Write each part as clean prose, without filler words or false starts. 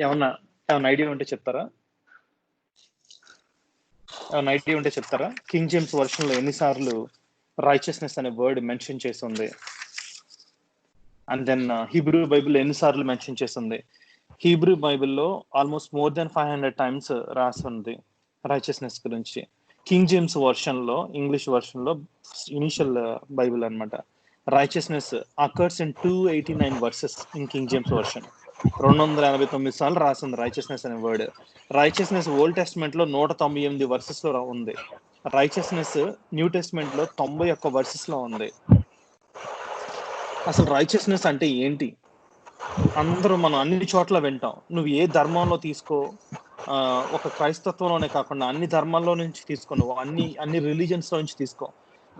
ఏమన్నా ఏమన్నా ఐడియా ఉంటే చెప్తారా? ఏమన్నా ఐడియా ఉంటే చెప్తారా? కింగ్ జేమ్స్ వర్షన్ లో ఎన్నిసార్లు రైచియస్నెస్ అనే వర్డ్ మెన్షన్ చేసి ఉంది? అండ్ దెన్ హీబ్రూ బైబిల్ ఎన్నిసార్లు మెన్షన్ చేస్తుంది? హీబ్రూ బైబిల్లో ఆల్మోస్ట్ మోర్ దెన్ 500 టైమ్స్ రాసి ఉంది రైచియస్నెస్ గురించి. కింగ్ జేమ్స్ వర్షన్ లో, ఇంగ్లీష్ వర్షన్ లో, ఇనిషియల్ బైబిల్ అన్నమాట, righteousness occurs in 289 versus in king James version. 289 సార్లు రాసింది రైచియస్నెస్ అనే వర్డ్. రైచియస్నెస్ ఓల్డ్ టెస్ట్మెంట్ లో 198 వర్సెస్ లో ఉంది. రైచియస్నెస్ న్యూ టెస్ట్మెంట్ లో 91 వర్సెస్ లో ఉంది. అసలు రైచియస్నెస్ అంటే ఏంటి? అందరూ మనం అన్ని చోట్ల వింటాం. నువ్వు ఏ ధర్మంలో తీసుకో, ఒక క్రైస్తత్వంలోనే కాకుండా అన్ని ధర్మాల్లో నుంచి తీసుకో, నువ్వు అన్ని రిలీజన్స్ లో నుంచి తీసుకో.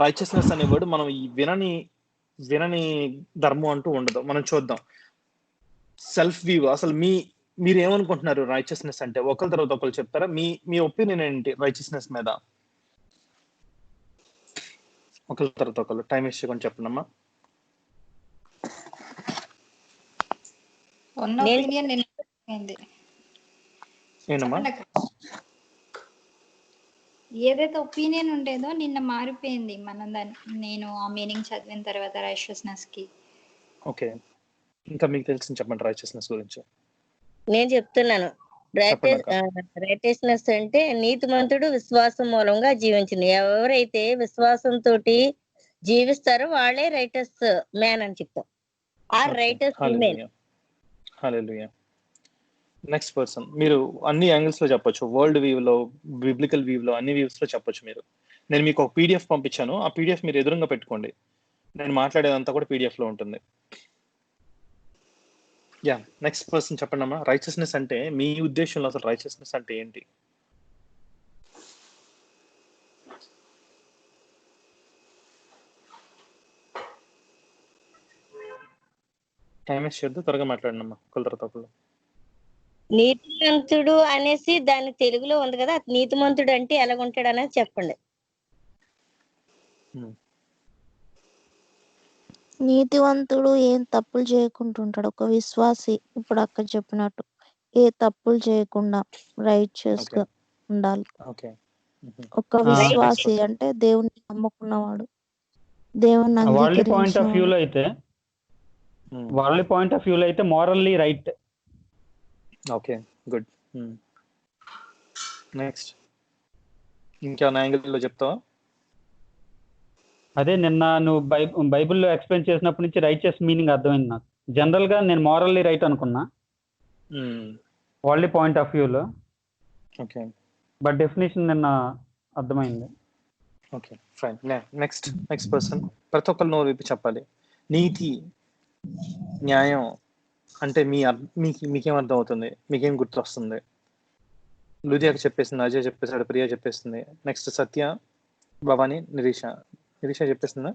రైచియస్నెస్ అనే వర్డ్ మనం ఈ వినని ధర్మం అంటూ ఉండదు. మనం చూద్దాం. సెల్ఫ్ వ్యూ, అసలు మీరు ఏమనుకుంటున్నారు రైచియస్నెస్ అంటే? ఒకరి తర్వాత ఒకరు చెప్తారా? మీ ఒపీనియన్ ఏంటి రైచియస్నెస్ మీద? ఒకరి తర్వాత ఒకరు టైం వేస్ట్ చేయకుండా చెప్పండి అమ్మా. ఏంటమ్మా? ఏదైతే ఒపీనియన్ ఉండేదో నిన్న మారిపోయింది. నేను ఆ మీనింగ్ చదివిన తర్వాత రైచియస్నెస్ కి. ఓకే, ఇంకా మీకు తెలిసింది చెప్పండి రైచియస్నెస్ గురించి. నేను చెప్తున్నాను. రైచియస్నెస్ అంటే నీతిమంతుడు విశ్వాసం మూలంగా జీవించింది. ఎవరైతే విశ్వాసంతో జీవిస్తారో వాళ్ళే రైటస్ మ్యాన్ అని చెప్తాం. ఆ రైటస్ ఉమెన్. హల్లెలూయా. Next person. మీరు అన్ని యాంగిల్స్ లో చెప్పొచ్చు. వరల్డ్ వ్యూ లో, బిబ్లికల్ వ్యూ లో, అన్ని వ్యూస్ లో చెప్పొచ్చు మీరు. నేను మీకు ఒక పీడిఎఫ్ పంపించాను. ఆ పీడిఎఫ్ మీరు ఎదురుగా పెట్టుకోండి. నేను మాట్లాడేదంతా కూడా పీడిఎఫ్ లో ఉంటుంది. యా, నెక్స్ట్ పర్సన్ చెప్పండి అమ్మా. రైచియస్నెస్ అంటే మీ ఉద్దేశంలో అసలు రైచియస్నెస్ అంటే ఏంటి? టైం వేస్ట్ చేయొద్దు, త్వరగా మాట్లాడండి అమ్మా. ఒకళ్ళ తప్పులు. నీతిమంతుడు అనేసి దాని తెలుగులో ఉంది కదా, నీతిమంతుడు అంటే ఎలాగుంటాడు అనేది చెప్పండి. నీతివంతుడు ఏం తప్పులు చేయకుంటుంటాడు. ఒక విశ్వాసి ఇప్పుడు అక్కడ చెప్పినట్టు ఏ తప్పులు చేయకుండా రైచియస్ గా ఉండాలి. ఒక విశ్వాసి అంటే దేవుని నమ్ముకున్నవాడు, దేవుని వాళ్ళ పాయింట్ ఆఫ్ వ్యూలో అయితే morally right. Okay, good. Next ఇంకేమైనా యాంగిల్ లో చెప్తావా? అదే నిన్న నువ్వు బైబిల్లో ఎక్స్ప్లెయిన్ చేసినప్పటి నుంచి రైచియస్ మీనింగ్ అర్థమైంది నాకు. జనరల్ గా నేను మోరల్లీ రైట్ అనుకున్నా వాళ్ళ పాయింట్ ఆఫ్ వ్యూలో. ఓకే, బట్ డెఫినేషన్ నిన్న అర్థమైంది. Okay, fine. Next person. ప్రతి ఒక్కరు నోరు విప్పి చెప్పాలి. నీతి, న్యాయం అంటే మీకేం అర్థం అవుతుంది? మీకేం గుర్తొస్తుంది? లూదియాకి చెప్పేసింది, అజయ్ చెప్పేసాడు, ప్రియా చెప్పేస్తుంది. నెక్స్ట్ సత్య, భవాని, నిరీష చెప్పేస్తుందా?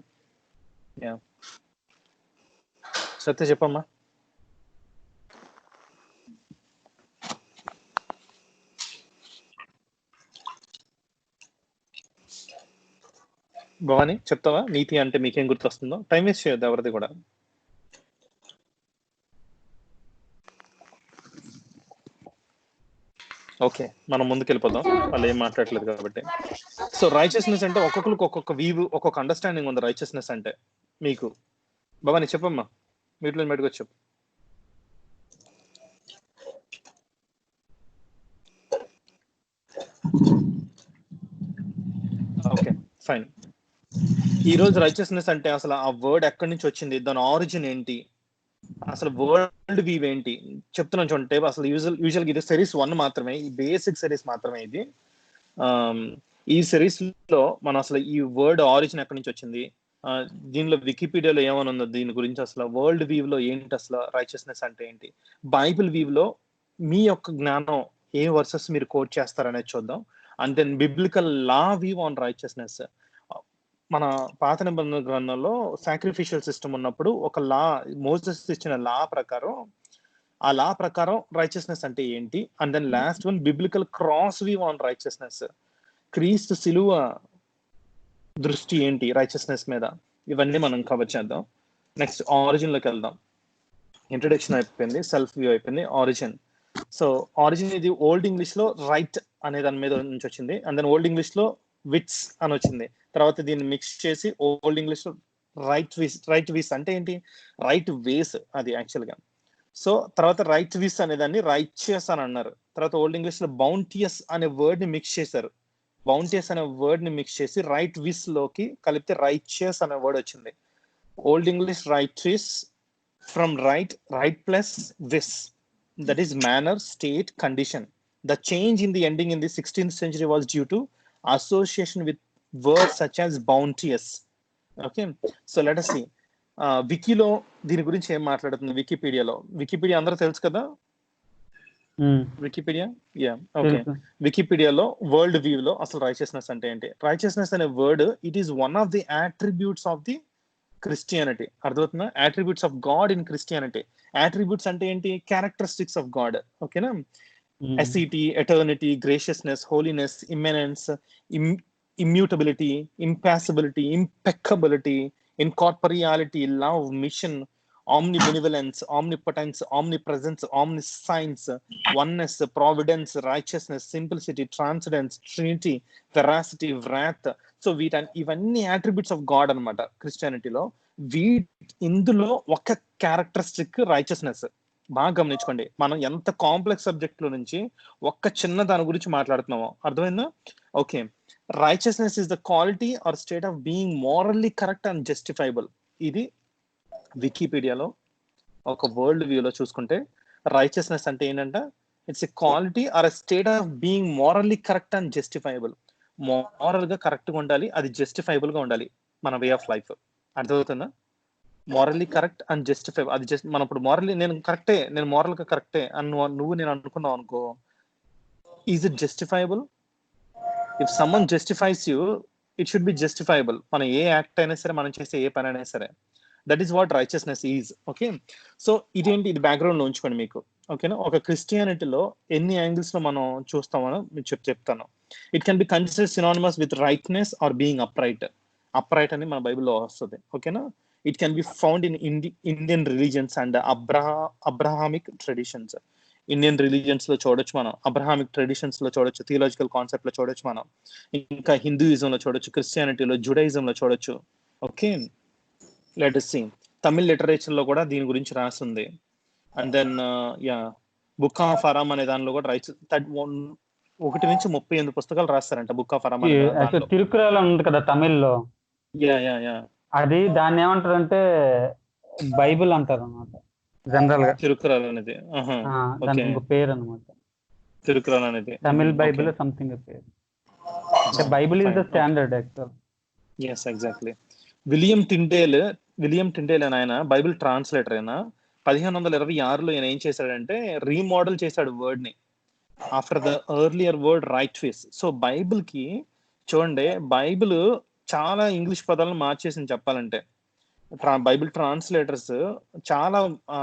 యా, సత్య చెప్పమ్మా. భవాని చెప్తావా? నీతి అంటే మీకేం గుర్తొస్తుందో? టైం వేస్ట్ చేయొద్దు ఎవరిది కూడా. ఓకే, మనం ముందుకు వెళ్ళిపోదాం, వాళ్ళు ఏం మాట్లాడలేదు కాబట్టి. సో రైచియస్నెస్ అంటే ఒక్కొక్కరికి ఒక్కొక్క వ్యూ, ఒక్కొక్క అండర్స్టాండింగ్ ఉంది రైచియస్నెస్ అంటే. మీకు భవాని చెప్పమ్మా, మీట్లో బయటకు వచ్చి చెప్పు. Okay, fine. ఈ రోజు రైచియస్నెస్ అంటే అసలు ఆ వర్డ్ ఎక్కడి నుంచి వచ్చింది, దాని ఆరిజిన్ ఏంటి, అసలు వరల్డ్ వ్యూ ఏంటి చెప్తున్నాను చూడండి. అసలు యూజువల్గా ఇది సిరీస్ 1 మాత్రమే, ఈ బేసిక్ సిరీస్ మాత్రమే ఇది. ఈ సిరీస్ లో మనం అసలు ఈ వర్డ్ ఆరిజిన్ ఎక్కడి నుంచి వచ్చింది, దీనిలో వికీపీడియాలో ఏమని ఉందో దీని గురించి, అసలు వరల్డ్ వ్యూ లో ఏంటి, అసలు రైచియస్నెస్ అంటే ఏంటి, బైబిల్ వ్యూ లో మీ యొక్క జ్ఞానం ఏ వర్సెస్ మీరు కోట్ చేస్తారనేది చూద్దాం. And then biblical law view on righteousness. మన పాత నిబంధన గ్రంథంలో సాక్రిఫిషియల్ సిస్టమ్ ఉన్నప్పుడు ఒక లా, మోసెస్ ఇచ్చిన లా ప్రకారం, ఆ లా ప్రకారం రైచియస్నెస్ అంటే ఏంటి. And then last one biblical cross view on righteousness. క్రీస్తు సిలువ దృష్టి ఏంటి రైచియస్నెస్ మీద, ఇవన్నీ మనం కవర్ చేద్దాం. నెక్స్ట్ ఆరిజిన్ లోకి వెళ్దాం. ఇంట్రడక్షన్ అయిపోయింది, సెల్ఫ్ వ్యూ అయిపోయింది, ఆరిజిన్. సో ఆరిజిన్ ఇది ఓల్డ్ ఇంగ్లీష్ లో రైట్ అనే దాని మీద నుంచి వచ్చింది, అండ్ దెన్ ఓల్డ్ ఇంగ్లీష్ లో విట్స్ అని వచ్చింది. తర్వాత దీన్ని మిక్స్ చేసి ఓల్డ్ ఇంగ్లీష్ లో రైట్ విస్ అంటే ఏంటి, రైట్ వేస్ అది యాక్చువల్ గా. సో తర్వాత రైట్ విస్ అనే దాన్ని రైచియస్ అని అన్నారు. తర్వాత ఓల్డ్ ఇంగ్లీష్ లో బౌంటియస్ అనే వర్డ్ ని మిక్స్ చేశారు. బౌంటియస్ అనే వర్డ్ ని మిక్స్ చేసి రైట్ విస్ లోకి కలిపితే రైచియస్ అనే వర్డ్ వచ్చింది. Old English righteous from right plus wis, that is manner, state, condition. The change in the ending in the 16th century was due to association with words such as bounteous. Okay, so let us see. వికీలో దీని గురించి ఏం మాట్లాడుతుంది, Wikipedia అందరూ తెలుసు కదా, Wikipedia. Okay, వికీపీడియాలో world view లో అసలు రైచియస్నెస్ అంటే ఏంటి, రైచియస్నెస్ అనే word it is one of the attributes of the Christianity. అర్థమవుతుందా, attributes of God in Christianity. Attributes అంటే ఏంటి, క్యారెక్టరిస్టిక్స్ ఆఫ్ గాడ్. ఓకేనా, aseity, eternity, graciousness, holiness, immanence, immutability, impassibility, impeccability, incorporeality, love, mission, omnibenevolence, omnipotence, omnipresence, omniscience, oneness, providence, righteousness, simplicity, transcendence, trinity, veracity, wrath. So ఇవన్నీ attributes of God అనమాట క్రిస్టియానిటీలో. ఇందులో ఒక characteristic righteousness. బాగా గమనించుకోండి, మనం ఎంత complex subject లో నుంచి ఒక్క చిన్న దాని గురించి మాట్లాడుతున్నామో, అర్థమైందా? Okay, righteousness is the quality or state of being morally correct and justifiable. ఇది వికీపీడియాలో ఒక వరల్డ్ వ్యూలో చూసుకుంటే రైచియస్నెస్ అంటే ఏంటంటే it's a quality are a state of being morally correct and justifiable. Moral గా కరెక్ట్ గా ఉండాలి, అది జస్టిఫైబుల్ గా ఉండాలి మన వే ఆఫ్ లైఫ్. అర్థమవుతుందా? మోరల్లీ కరెక్ట్ అండ్ జస్టిఫైబుల్, అది జస్ట్ మనం ఇప్పుడు మోరల్లీ నేను మోరల్ గా కరెక్టే అని నువ్వు నేను అనుకున్నావు అనుకో, is it justifiable? If someone justifies you, it should be justifiable. మనం ఏ యాక్ట్ అయినా సరే, మనం చేసే ఏ పని అయినా సరే, that is what righteousness is. Okay, so ఇదేంటి, ఇది బ్యాక్గ్రౌండ్ లో ఉంచుకోండి మీకు. ఓకేనా, ఒక క్రిస్టియానిటీలో ఎన్ని యాంగిల్స్ లో మనం చూస్తామో మీకు చెప్తాను. It can be considered synonymous with rightness or being upright అని మన బైబిల్లో వస్తుంది. ఓకేనా, it can be found in Indian religions and Abrahamic traditions. Indian religions లో చూడొచ్చు మనం, అబ్రహామిక్ ట్రెడిషన్స్ లో చూడొచ్చు, థియలాజికల్ కాన్సెప్ట్ లో చూడొచ్చు మనం, ఇంకా హిందూయిజం లో చూడొచ్చు, క్రిస్టియానిటీలో, జుడైజం లో చూడొచ్చు. Okay, let us see. Tamil literature లో కూడా దీని గురించి రాస్తుంది. అండ్ దెన్ బుక్ ఆఫ్ అరామ్ అనే దానిలో కూడా 1 నుంచి 38 పుస్తకాలు రాస్తారంట బుక్ ఆఫ్ అరామ్. తిరుకురాలు ఉంది కదా తమిళ్లో, అది దాన్ని ఏమంటారంటే బైబిల్ అంటారు అన్నమాట జనరల్ గా. తిరుకురాలు అనేది దానికి పేరు అనమాట, తిరుకురాలు అనేది తమిళ్ బైబిల్ సంథింగ్ పేరు. అంటే Bible is the standard actual. yes exactly. William Tyndale అని ఆయన బైబిల్ ట్రాన్స్లేటర్ అయినా 1526లో ఆయన ఏం చేశాడంటే రీమోడల్ చేశాడు వర్డ్ ని after the earlier word right face. So Bible కి చూడండి, బైబిల్ చాలా ఇంగ్లీష్ పదాలను మార్చేసింది చెప్పాలంటే. బైబిల్ ట్రాన్స్లేటర్స్ చాలా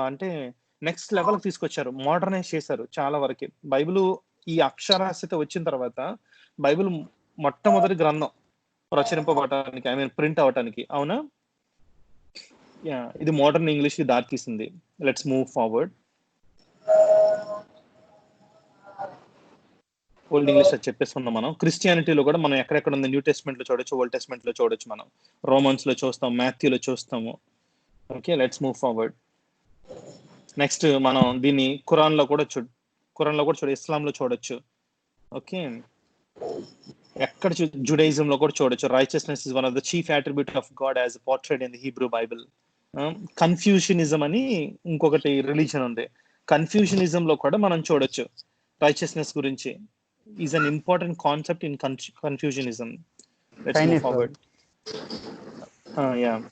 అంటే నెక్స్ట్ లెవెల్ తీసుకొచ్చారు, మోడర్నైజ్ చేశారు చాలా వరకు. బైబిల్ ఈ అక్షరాస్యత వచ్చిన తర్వాత బైబిల్ మొట్టమొదటి గ్రంథం ప్రచురింపబడటానికి, ఐ మీన్ ప్రింట్ అవటానికి. అవునా? ఇది మోడర్న్ ఇంగ్లీష్ కి దారి తీసింది. Let's move forward. Old English అది చెప్పేసుకున్నాం మనం. క్రిస్టియానిటీలో కూడా మనం ఎక్కడెక్కడ ఉంది, న్యూ టెస్ట్మెంట్ లో చూడొచ్చు, ఓల్డ్ టెస్ట్మెంట్ లో చూడొచ్చు, మనం రోమన్స్ లో చూస్తాం, మాథ్యూలో చూస్తాము. Okay, let's move forward. Next మనం దీన్ని ఖురాన్ లో కూడా ఇస్లాం లో చూడొచ్చు. ఓకే, ఎక్కడ జుడైజం లో కూడా చూడొచ్చు. Righteousness is one of the chief attribute of God as portrait in the Hebrew Bible. Confucianism అని ఇంకొకటి రిలీజన్ ఉంది, కన్ఫ్యూషనిజం లో కూడా మనం చూడొచ్చు రైచియస్నెస్ గురించి. Is an important concept in Confucianism. Let's move forward.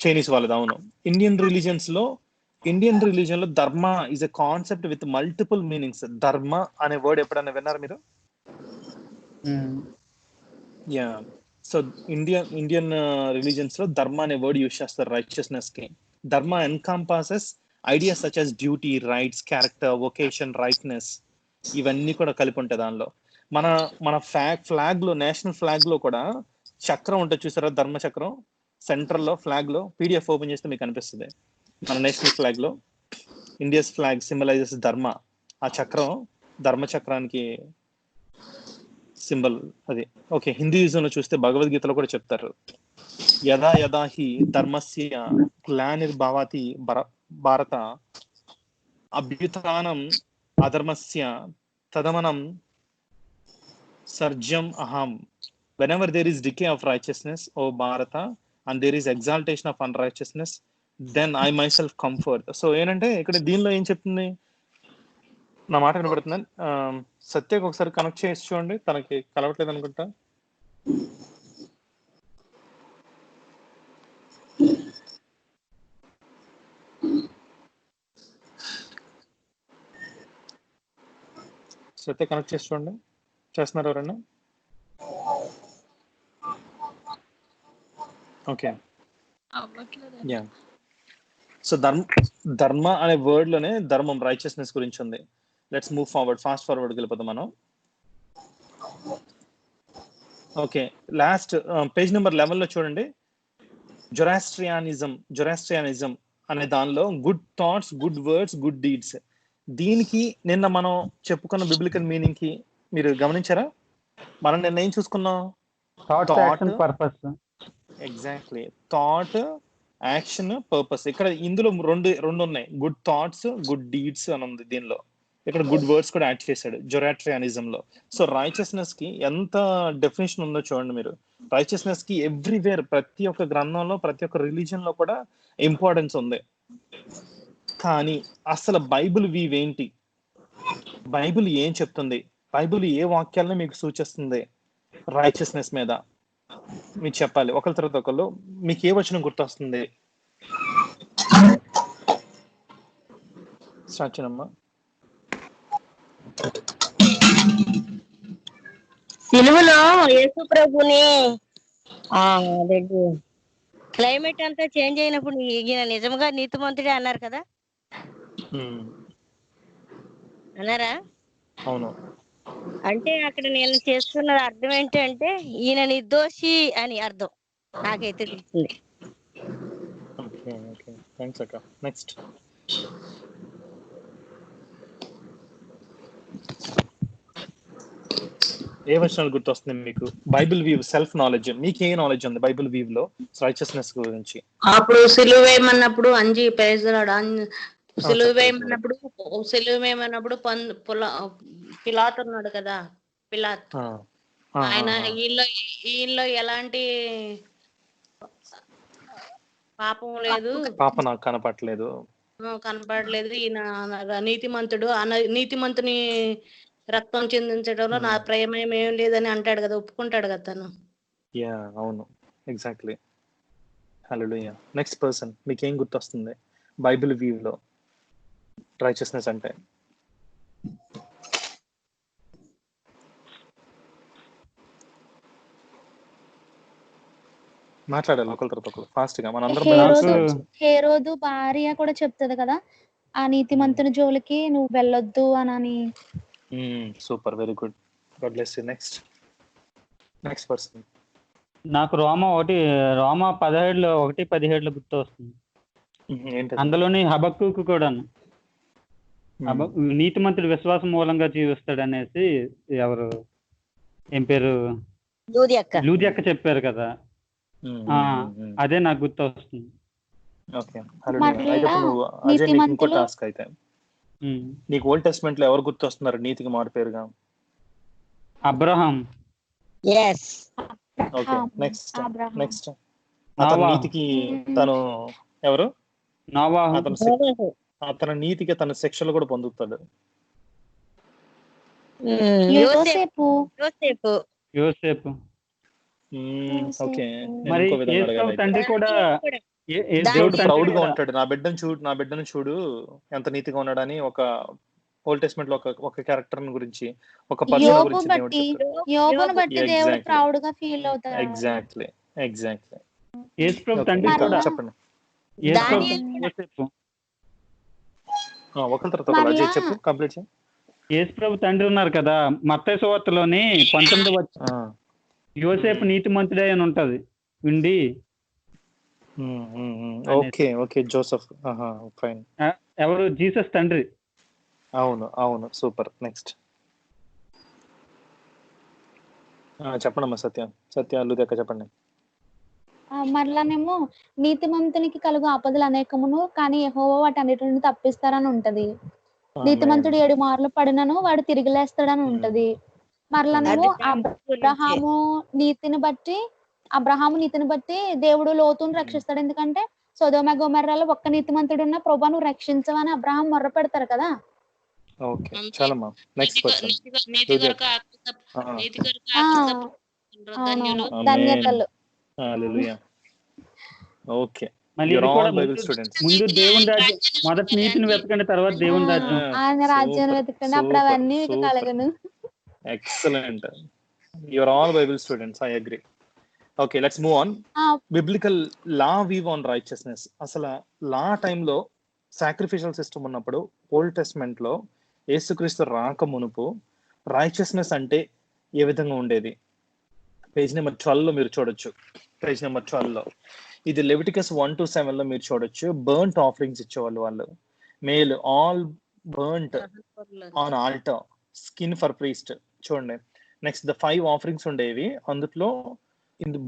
Chinese వాళ్ళది. అవును. ఇండియన్ రిలీజన్ లో dharma is a concept with multiple meanings. Dharma అనే వర్డ్ ఎప్పుడైనా విన్నారా మీరు? సో ఇండియన్ రిలీజన్స్ లో ధర్మ అనే వర్డ్ యూజ్ చేస్తారు రైచియస్నెస్ కి. ధర్మ encompasses ideas such as duty, rights, character, vacation, righteousness, ఇవన్నీ కూడా కలిపి ఉంటాయి దానిలో. మన ఫ్లాగ్ లో, నేషనల్ ఫ్లాగ్ లో కూడా చక్రం ఉంటుంది చూసారా, ధర్మ చక్రం సెంటర్ లో ఫ్లాగ్ లో. పీడిఎఫ్ ఓపెన్ చేస్తే మీకు అనిపిస్తుంది. మన నేషనల్ ఫ్లాగ్ లో ఇండియాస్ ఫ్లాగ్ సింబలైజెస్ ధర్మ. ఆ చక్రం ధర్మచక్రానికి సింబల్ అది. ఓకే, హిందూయిజంలో చూస్తే భగవద్గీతలో కూడా చెప్తారు, యదా యదా హి ధర్మస్య గ్లానిర్భవతి భారత అభ్యుత్థానం అధర్మస్య తదమనం సర్జ్యం అహం. whenever there is decay of righteousness, O Bharata, and there is exaltation of unrighteousness, then I myself comfort. So ఏంటంటే ఇక్కడ దీనిలో ఏం చెప్తుంది, నా మాట వినబడుతుంది. సత్యకు ఒకసారి కనెక్ట్ చేసి చూడండి, తనకి కలవట్లేదు అనుకుంటా. సత్య కనెక్ట్ చేసి చూడండి, చేస్తున్నారు ఎవరన్నా? Okay, yeah. సో ధర్మ అనే వర్డ్ లోనే ధర్మం, రైచియస్నెస్ గురించి ఉంది. Let's move forward, fast forward వెళ్ళిపోతాం మనం. ఓకే, లాస్ట్ పేజ్ నెంబర్ 11 లో చూడండి, జొరాస్ట్రియానిజం అనే దానిలో good thoughts, good words, good deeds. దీనికి నిన్న మనం చెప్పుకున్న బిబ్లికల్ మీనింగ్ కి మీరు గమనించారా? మనం నిన్న ఏం చూసుకున్నాం? Exactly, thought, action, purpose. ఇక్కడ ఇందులో రెండు ఉన్నాయి, గుడ్ థాట్స్, గుడ్ డీడ్స్ అని ఉంది దీనిలో. ఇక్కడ గుడ్ వర్డ్స్ కూడా యాడ్ చేశాడు జొరాస్ట్రియానిజం లో. సో రైచియస్నెస్ కి ఎంత డెఫినేషన్ ఉందో చూడండి మీరు. రైచియస్నెస్ కి ఎవ్రీవేర్, ప్రతి ఒక్క గ్రంథంలో, ప్రతి ఒక్క రిలీజన్ లో కూడా ఇంపార్టెన్స్ ఉంది. కానీ అసలు బైబిల్ వీవ్ ఏంటి, బైబిల్ ఏం చెప్తుంది, బైబిల్ ఏ వాక్యాలను మీకు సూచిస్తుంది రైచియస్నెస్ మీద, మీకు చెప్పాలి. ఒకరి తర్వాత ఒకళ్ళు మీకు ఏ వచనం గుర్తొస్తుంది? స్టార్ట్ చేయమ్మా. సిలువలో యేసు ప్రభుని క్లైమేట్ అంతా చేంజ్ అయినప్పుడు ఈయన నిజంగా నీతిమంతుడే అన్నారు కదా, అన్నారా? అవును. అంటే అక్కడ నేను చేస్తున్న అర్థం ఏంటంటే ఈయన నిర్దోషి అని అర్థం, నాకైతే తెలిసింది. ఓకే ఓకే, థాంక్స్ అక్క. నెక్స్ట్. ఏ వచనాలు గుర్తొస్తుంది మీకు? బైబిల్ వీవ్, సెల్ఫ్ నాలెడ్జ్, మీకు ఏ నాలెడ్జ్ ఉంది బైబిల్ వీవ్ లో రైచియస్నెస్ గురించి? అప్పుడు సిలువేమన్నప్పుడు అంజి పేజలాడు, సిలువేమన్నప్పుడు పిలాత్ ఉన్నాడు కదా, పిలాత్ ఆయన ఈయనలో ఎలాంటి పాపం లేదు, పాప నాకు కనపడలేదు. ఈయన నీతిమంతుడు, నీతిమంతుని రక్తం చెందించడంలో నా ప్రమేయం ఏం లేదని అంటాడు కదా, ఒప్పుకుంటాడు కదా తను. యా అవును, ఎగ్జాక్ట్లీ. హల్లెలూయా. నెక్స్ట్ పర్సన్, మీకు ఏం గుర్తొస్తుంది బైబిల్ వీవ్ లో రైచియస్నెస్ అంటే? మాట్లాడాలి ఒకరి తర్వాత ఒకరు ఫాస్ట్ గా, మనందరం. హేరోదు భార్య కూడా చెప్తుంది కదా, ఆ నీతిమంతుని జోలికి నువ్వు వెళ్ళొద్దు అని. Super, very good, God bless you. Next person. నాకు రోమా 17:1-17 గుర్తు వస్తుంది. అందులోని హబక్కూకు కూడాను నీతిమంతుడు విశ్వాసం మూలంగా జీవిస్తాడు అనేసి, ఎవరు ఏం పేరు, లూది అక్క చెప్పారు కదా, అదే నాకు గుర్తు వస్తుంది. నీకు ఓల్డ్ టెస్ట్మెంట్ లో ఎవరు గుర్తొస్తున్నారు నీతికి మారుపేరుగా? అబ్రహాం. Okay, next. అతని నీతికి తను ఎవరు? అతని నీతికి తన శిక్షలు కూడా పొందుతాడు. యోసేపు. ఓకే, మరి తండ్రి కూడా దేవుడు ప్రౌడ్ గా ఉంటాడు, నా బిడ్డను చూడు ఎంత నీతిగా ఉన్నాడని. ఒక ఓల్డ్ టెస్ట్మెంట్ లో ఒక క్యారెక్టర్ గురించి, ఒక పర్సన్ గురించి యోబును బట్టి దేవుడు ప్రౌడ్ గా ఫీల్ అవుతాడు. ఎగ్జాక్ట్లీ. యేసుప్రభు తండ్రి కూడా. చెప్పండి. ఒకరి తర్వాత ఒకరు చెప్పు, కంప్లీట్ చేయి. యేసుప్రభు తండ్రి ఉన్నారు కదా, మత్తయి సువార్తలోని 19 యోసేపు నీతిమంతుడే అని ఉంటది ఉండి. Okay, Joseph. ఫైన్. ఎవరు? జీసస్ తండ్రి. అవును, సూపర్. నెక్స్ట్. చెప్పండమ్మా సత్య లూదియక్క చెప్పండి. మరలానేమో నీతిమంతునికి కలుగు ఆపదలు అనేకమును, కానీ యెహోవా వాటన్నిటి నుండి తప్పిస్తారని ఉంటది. నీతిమంతుడు 7 మార్లు పడినను వాడు తిరిగి లేస్తాడని ఉంటది. మరలానేమో అబ్రహాము నీతిని బట్టి దేవుడు లోతును రక్షిస్తాడు. ఎందుకంటే సొదొమ గొమొర్రాలో ఒక్క నీతిమంతుడు ఉన్న ప్రభువా నువ్వు రక్షించవని అబ్రహాం మొర్ర పెడతారు కదా. ఓకే చాలమ్మా. Next question. ధన్యతలు. హల్లెలూయా. ఓకే మళ్ళీ ఇది కూడా ముందు దేవుని రాజ్యం, మొదట నీతిని వెతకండి, తర్వాత దేవుని రాజ్యం. ఆయన రాజ్యాన్ని వెతకండి, అప్పుడు అవన్నీ మీకు కలగను. Excellent. You are all Bible students. I agree. Okay let's move on. Biblical law view on righteousness. అసలు లా టైంలో సాక్రిఫిషియల్ సిస్టమ్ ఉన్నప్పుడు ఓల్డ్ టెస్ట్మెంట్ లో యేసుక్రీస్తు రాక మునుపు రైచియస్నెస్ అంటే ఏ విధంగా ఉండేది? పేజ్ నెంబర్ 12 లో మీరు చూడొచ్చు. పేజ్ నెంబర్ 12 లో ఇది లెవిటికస్ 1-7 లో మీరు చూడొచ్చు. బర్న్ట్ ఆఫరింగ్స్ ఇచ్చేవాళ్ళు వాళ్ళు. Male all burnt on altar, skin for priest. చూడండి నెక్స్ట్ ద 5 ఆఫరింగ్స్ ఉండేవి. అందులో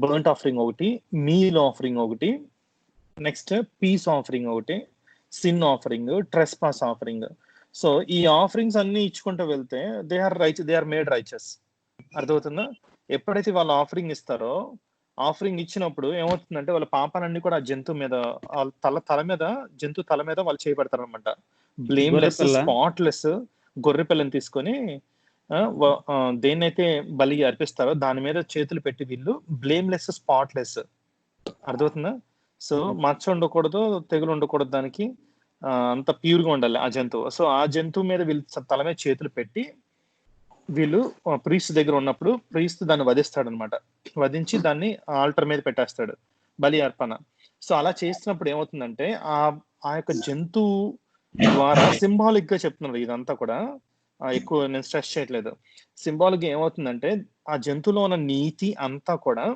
బర్న్ట్ ఆఫరింగ్ ఒకటి, మీల్ ఆఫరింగ్ ఒకటి, నెక్స్ట్ పీస్ ఆఫరింగ్ ఒకటి, sin offering, trespass offering. So ఈ ఆఫరింగ్స్ అన్ని ఇచ్చుకుంటూ వెళ్తే దే ఆర్ మేడ్ రైచస్. అర్థమవుతుందా? ఎప్పుడైతే వాళ్ళు ఆఫరింగ్ ఇస్తారో, ఆఫరింగ్ ఇచ్చినప్పుడు ఏమవుతుందంటే వాళ్ళ పాపాలన్నీ కూడా ఆ జంతువు మీద, తల మీద, జంతువు తల మీద వాళ్ళు చేయబడతారు అనమాట. బ్లేమ్లెస్, స్పాట్లెస్ గొర్రె పిల్లని తీసుకొని దేన్నైతే బలి అర్పిస్తారో దాని మీద చేతులు పెట్టి వీళ్ళు బ్లేమ్లెస్, స్పాట్లెస్. అర్థమవుతుందా? సో మచ్చ ఉండకూడదు, తెగులు ఉండకూడదు, దానికి అంత ప్యూర్ గా ఉండాలి ఆ జంతువు. సో ఆ జంతువు మీద వీళ్ళు తల మీద చేతులు పెట్టి వీళ్ళు ప్రీస్ట్ దగ్గర ఉన్నప్పుడు ప్రీస్ట్ దాన్ని వధిస్తాడు అనమాట. వధించి దాన్ని ఆల్టర్ మీద పెట్టేస్తాడు, బలి అర్పణ. సో అలా చేస్తున్నప్పుడు ఏమవుతుందంటే ఆ యొక్క జంతువు ద్వారా సింబాలిక్ గా చెప్తున్నారు ఇదంతా కూడా. ఎక్కువ నేను స్ట్రెస్ చేయట్లేదు. సింబాలిక్ గా ఏమవుతుందంటే ఆ జంతువులో ఉన్న నీతి అంతా కూడా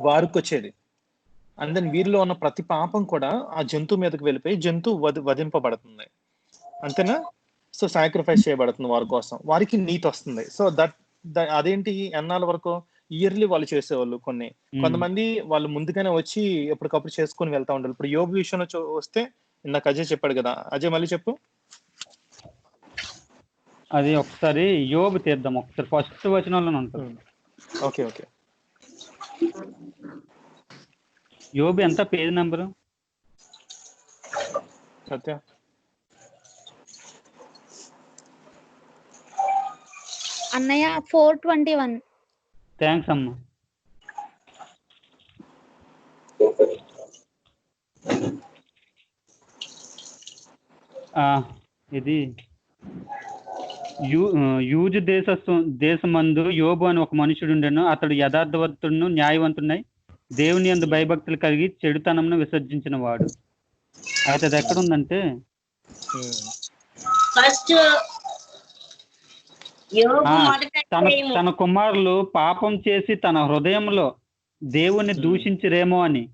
వారికి వచ్చేది. అండ్ దెన్ వీరిలో ఉన్న ప్రతి పాపం కూడా ఆ జంతువు మీదకి వెళ్ళిపోయి జంతువు వధింపబడుతుంది. అంతేనా? సో సాక్రిఫైస్ చేయబడుతుంది వారి కోసం, వారికి నీతి వస్తుంది. సో అదేంటి ఎన్నాళ్ళ వరకు? ఇయర్లీ వాళ్ళు చేసేవాళ్ళు. కొంతమంది వాళ్ళు ముందుగానే వచ్చి ఎప్పటికప్పుడు చేసుకుని వెళ్తా ఉంటారు. ఇప్పుడు యోబు విషయంలో వస్తే ఇందాక అజయ్ చెప్పాడు కదా. అజయ్ మళ్ళీ చెప్పు. అది ఒకసారి యోబు తీద్దాం, ఒకసారి ఫస్ట్ వచనంలోనే ఉంటుంది. Okay okay. యోబు ఎంత పేజ్ నెంబరు? సత్య అన్నయ్య 421. థ్యాంక్స్ అమ్మా. ఇది యూజు దేశమందు యోబు అని ఒక మనుషుడు ఉండెను. అతడు యథార్థవంతుడును న్యాయవంతుడై దేవుని యందు భయభక్తులు కలిగి చెడుతనంను విసర్జించిన వాడు. అయితే అది ఎక్కడ ఉందంటే తన కుమారులు పాపం చేసి తన హృదయంలో దేవుని దూషించరేమో అని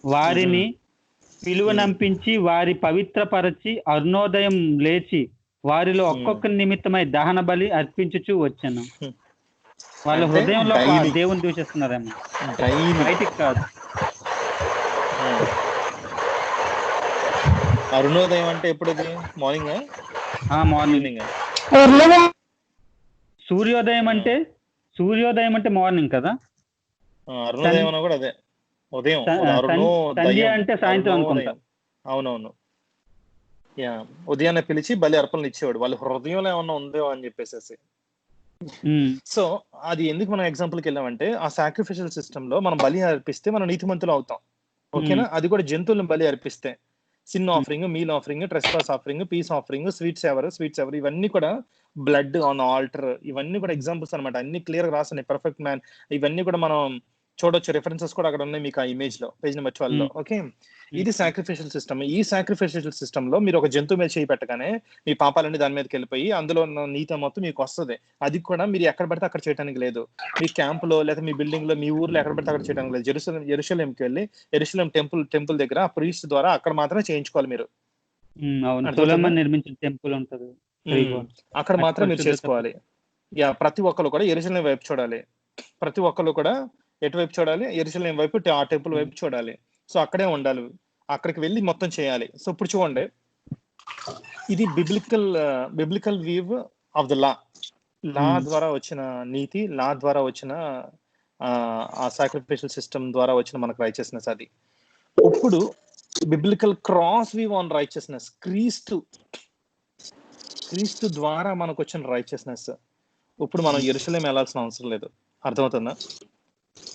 వారిని పిలువనంపించి వారి పవిత్రపరచి అరుణోదయం లేచి వారిలో ఒక్కొక్క నిమిత్తమై దహన బలి అర్పించుచూ వచ్చాను. వాళ్ళ హృదయంలో దేవుని దూషిస్తున్నారేమో, బయటికి కాదు. అరుణోదయం అంటే ఎప్పుడు? Morning morning. సూర్యోదయం అంటే మార్నింగ్ కదా. అరుణోదయం కూడా అదే, ఉదయం. సంధ్య అంటే సాయంత్రం అనుకుంటా. అవునవును. ఉదయాన్నే పిలిచి బలి అర్పణలు ఇచ్చేవాడు. వాళ్ళ హృదయంలో ఏమన్నా ఉందో అని చెప్పేసి. సో అది ఎందుకు మనం ఎగ్జాంపుల్కి వెళ్ళామంటే ఆ సాక్రిఫిషియల్ సిస్టమ్ లో మనం బలి అర్పిస్తే మనం నీతిమంతులు అవుతాం. ఓకేనా? అది కూడా జంతువులను బలి అర్పిస్తే sin offering, meal offering, trespass offering, peace offering, sweet savour ఇవన్నీ కూడా బ్లడ్ ఆన్ ఆల్టర్, ఇవన్నీ కూడా ఎగ్జాంపుల్స్ అనమాట. అన్ని క్లియర్ గా రాస్తున్నాయి. పర్ఫెక్ట్ మ్యాన్, ఇవన్నీ కూడా మనం చూడొచ్చు. రిఫరెన్సెస్ కూడా అక్కడ ఉన్నాయి మీకు ఆ ఇమేజ్ లో, పేజ్ నెంబర్ 12 లో. ఓకే, ఇది సాక్రిఫిషియల్ సిస్టమ్. ఈ సాక్రిఫిషియల్ సిస్టమ్ లో మీరు ఒక జంతువు మీద చేయి పెట్టగానే మీ పాపాలన్నీ దాని మీదకి వెళ్ళిపోయి అందులో ఉన్న నీతి మొత్తం మీకు వస్తుంది. అది కూడా మీరు ఎక్కడ పడితే అక్కడ చేయడానికి లేదు. మీ క్యాంప్ లో లేదా మీ బిల్డింగ్ లో, మీ ఊర్లో ఎక్కడ పడితే అక్కడ చేయడానికి లేదు. యెరూషలేంకి వెళ్ళి యెరూషలేం టెంపుల్ దగ్గర ఆ ప్రీస్ట్ ద్వారా అక్కడ మాత్రమే చేయించుకోవాలి మీరు. నిర్మించిన టెంపుల్ ఉంటుంది, అక్కడ మాత్రం మీరు చేసుకోవాలి. ప్రతి ఒక్కరు కూడా యెరూషలేం వైపు చూడాలి. ప్రతి ఒక్కరు కూడా ఎటువైపు చూడాలి? యెరూషలేము వైపు, ఆ టెంపుల్ వైపు చూడాలి. సో అక్కడే ఉండాలి, అక్కడికి వెళ్ళి మొత్తం చేయాలి. సో ఇప్పుడు చూడండి, ఇది biblical view of the law ద్వారా వచ్చిన నీతి, లా ద్వారా వచ్చిన ఆ సాక్రిఫిషియల్ సిస్టమ్ ద్వారా వచ్చిన మనకు రైచియస్నెస్. అది ఇప్పుడు biblical cross view on righteousness, క్రీస్తు ద్వారా మనకు వచ్చిన రైచియస్నెస్. ఇప్పుడు మనం యెరూషలేము వెళ్ళాల్సిన అవసరం లేదు. అర్థమవుతుందా?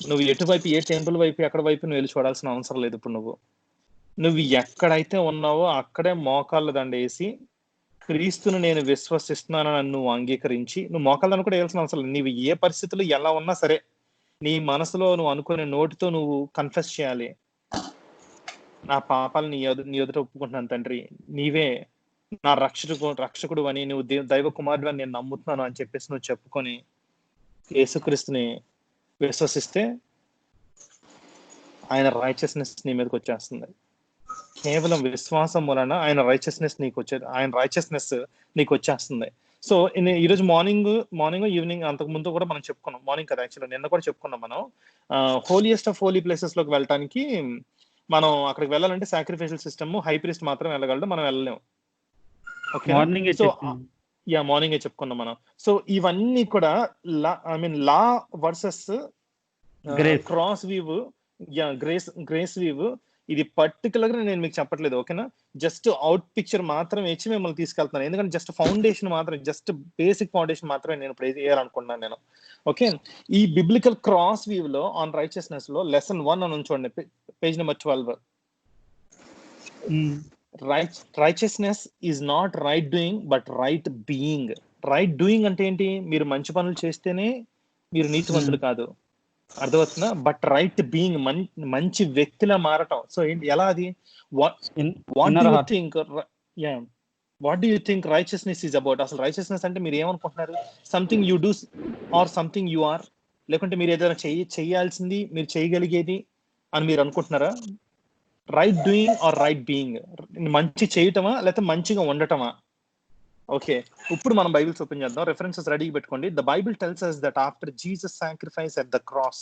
నువ్వు ఎటువైపు, ఏ టెంపుల్ వైపు, ఎక్కడ వైపు నువ్వు వెళ్ళి చూడాల్సిన అవసరం లేదు. ఇప్పుడు నువ్వు ఎక్కడైతే ఉన్నావో అక్కడే మోకాళ్ళ దండేసి క్రీస్తును నేను విశ్వసిస్తున్నానని నువ్వు అంగీకరించి, నువ్వు మోకాళ్ళ దండ కూడా వేయాల్సిన అవసరం లేదు. నీవు ఏ పరిస్థితుల్లో ఎలా ఉన్నా సరే, నీ మనసులో నువ్వు అనుకునే నోటితో నువ్వు కన్ఫెస్ చేయాలి, నా పాపాలు నీ ఎదుట ఒప్పుకుంటున్నాను తండ్రి, నీవే నా రక్షకుడు అని, నువ్వు దైవ కుమారుడు అని నేను నమ్ముతున్నాను అని చెప్పేసి నువ్వు చెప్పుకొని యేసుక్రీస్తుని విశ్వసిస్తే ఆయన రైచియస్నెస్ నీ మీదకి వచ్చేస్తుంది. కేవలం విశ్వాసం వలన ఆయన రైచియస్నెస్ నీకు వచ్చేస్తుంది. సో ఈరోజు మార్నింగ్ ఈవినింగ్, అంతకు ముందు కూడా మనం చెప్పుకున్నాం, మార్నింగ్ కదా యాక్చువల్లీ, నిన్న కూడా చెప్పుకున్నాం మనం, హోలియెస్ట్ ఆఫ్ హోలీ ప్లేసెస్ లోకి వెళ్ళటానికి మనం అక్కడికి వెళ్ళాలంటే సాక్రిఫిషియల్ సిస్టమ్, హై ప్రీస్ట్ మాత్రం వెళ్ళగలడు, మనం వెళ్ళలేము. ఓకే, సో మార్నింగే చెప్పుకున్నాం మనం. సో ఇవన్నీ కూడా law versus cross view, grace view. ఇది పర్టికులర్ గా నేను మీకు చెప్పట్లేదు, ఓకేనా? జస్ట్ అవుట్ పిక్చర్ మాత్రం ఇచ్చి మిమ్మల్ని తీసుకెళ్తున్నాను, ఎందుకంటే జస్ట్ ఫౌండేషన్ మాత్రం, జస్ట్ బేసిక్ ఫౌండేషన్ మాత్రమే నేను ఇప్పుడు వేయాలనుకుంటున్నాను నేను. ఓకే, ఈ బిబ్లికల్ క్రాస్ వీవ్ లో ఆన్ రైచియస్నెస్ లో లెసన్ 1 అని చూడండి, page number 12. Righteousness is not right doing but right being. Right doing అంటే ఏంటి? మీరు మంచి పనులు చేస్తేనే మీరు నీతివంతులు కాదు, అర్థమవుతుందా? బట్ రైట్ బీయింగ్, మంచి వ్యక్తిలా మారటం. సో ఏంటి, ఎలా అది? What do you think righteousness is about? అసలు రైచియస్నెస్ అంటే మీరు ఏమనుకుంటున్నారు? Something you do or something you are, లేకుంటే మీరు ఏదైనా చేయాల్సింది, మీరు చేయగలిగేది అని మీరు అనుకుంటున్నారా? Right doing or right being, మంచి చేయటమా లేకపోతే మంచిగా ఉండటమా? ఓకే, ఇప్పుడు మనం బైబిల్స్ ఓపెన్ చేద్దాం, రెఫరెన్సెస్ రెడీగా పెట్టుకోండి. The Bible tells us that after Jesus sacrifice at the cross,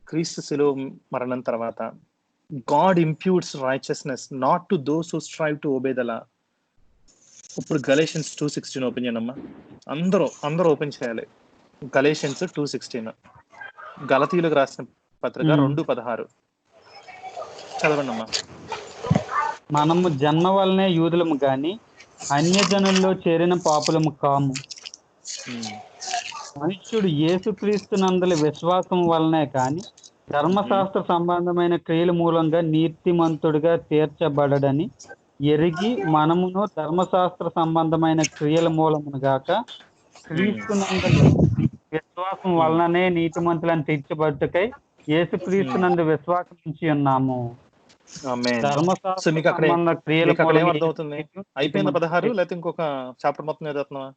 క్రీస్తు శిలువ మరణం తర్వాత, God imputes righteousness not to those who strive to obey the law. ఇప్పుడు గలేషియన్స్ 2:16 ఓపెన్ చేయండి అమ్మా, అందరూ ఓపెన్ చేయాలి. గలేషియన్స్ 2:16, గలతీయులకు రాసిన పత్రిక 2:16 చదవండి అమ్మా. మనము జన్మ వలనే యూదులము గాని అన్యజనుల్లో చేరిన పాపులము కాము. మనుష్యుడు యేసుక్రీస్తునందలి విశ్వాసం వలనే కాని ధర్మశాస్త్ర సంబంధమైన క్రియల మూలంగా నీతిమంతుడిగా తీర్చబడడని ఎరిగి, మనమును ధర్మశాస్త్ర సంబంధమైన క్రియల మూలమును గాక క్రీస్తునందలి విశ్వాసం వలననే నీతిమంతులను తీర్చబడుటకై యేసుక్రీస్తునందు విశ్వాసం ఉంచి ఉన్నాము. సో మీకు అక్కడ ఏమర్థమవుతుంది? అయిపోయింది 16, లేకపోతే ఇంకొక చాప్టర్ మొత్తం చదువుతున్నావా?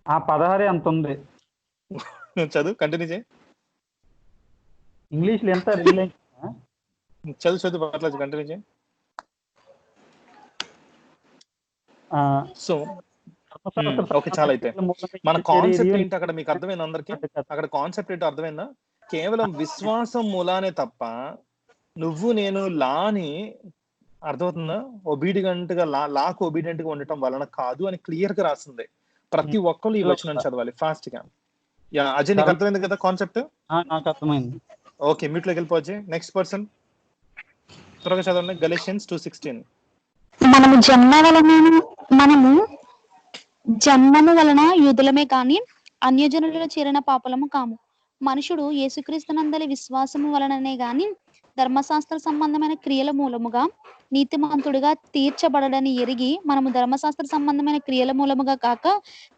16 అంత ఉంది, చదువు, కంటిన్యూ చేయి. ఇంగ్లీష్ లో ఎంత చదువు పర్లేదు, కంటిన్యూ చేయి. సో ఓకే, చాలా అయితే మన కాన్సెప్ట్ ఏంటి అక్కడ మీకు అర్థమైంది? అందరికి అక్కడ కాన్సెప్ట్ ఏంటో అర్థమైందా? కేవలం విశ్వాసం మూలానే తప్ప నువ్వు నేను లాని, అర్థమవుతుందా, ఒబీడియంట్ గా లాకు ఒబీడియంట్ గా ఉండటం వలన కాదు అని క్లియర్ గా రాసింది. ప్రతి ఒక్కరు ఈ వచనం చదవాలి ఫాస్ట్ గా. అజయ్, నీకు అర్థమైంది కదా కాన్సెప్ట్? నాకు అర్థమైంది. ఓకే, మ్యూట్ లోకి వెళ్ళిపోవచ్చు. నెక్స్ట్ పర్సన్ త్వరగా చదవండి. గలేషియన్స్ 2:16. మనము జన్మము వలన యూదులమే కాని అన్యజనులలో చేరిన పాపలము కాము. మనుషుడు యేసుక్రీస్తునందలి విశ్వాసము వలననే గాని ధర్మశాస్త్ర సంబంధమైన క్రియల మూలముగా నీతిమంతుడిగా తీర్చబడడని ఎరిగి, మనము ధర్మశాస్త్ర సంబంధమైన క్రియల మూలముగా కాక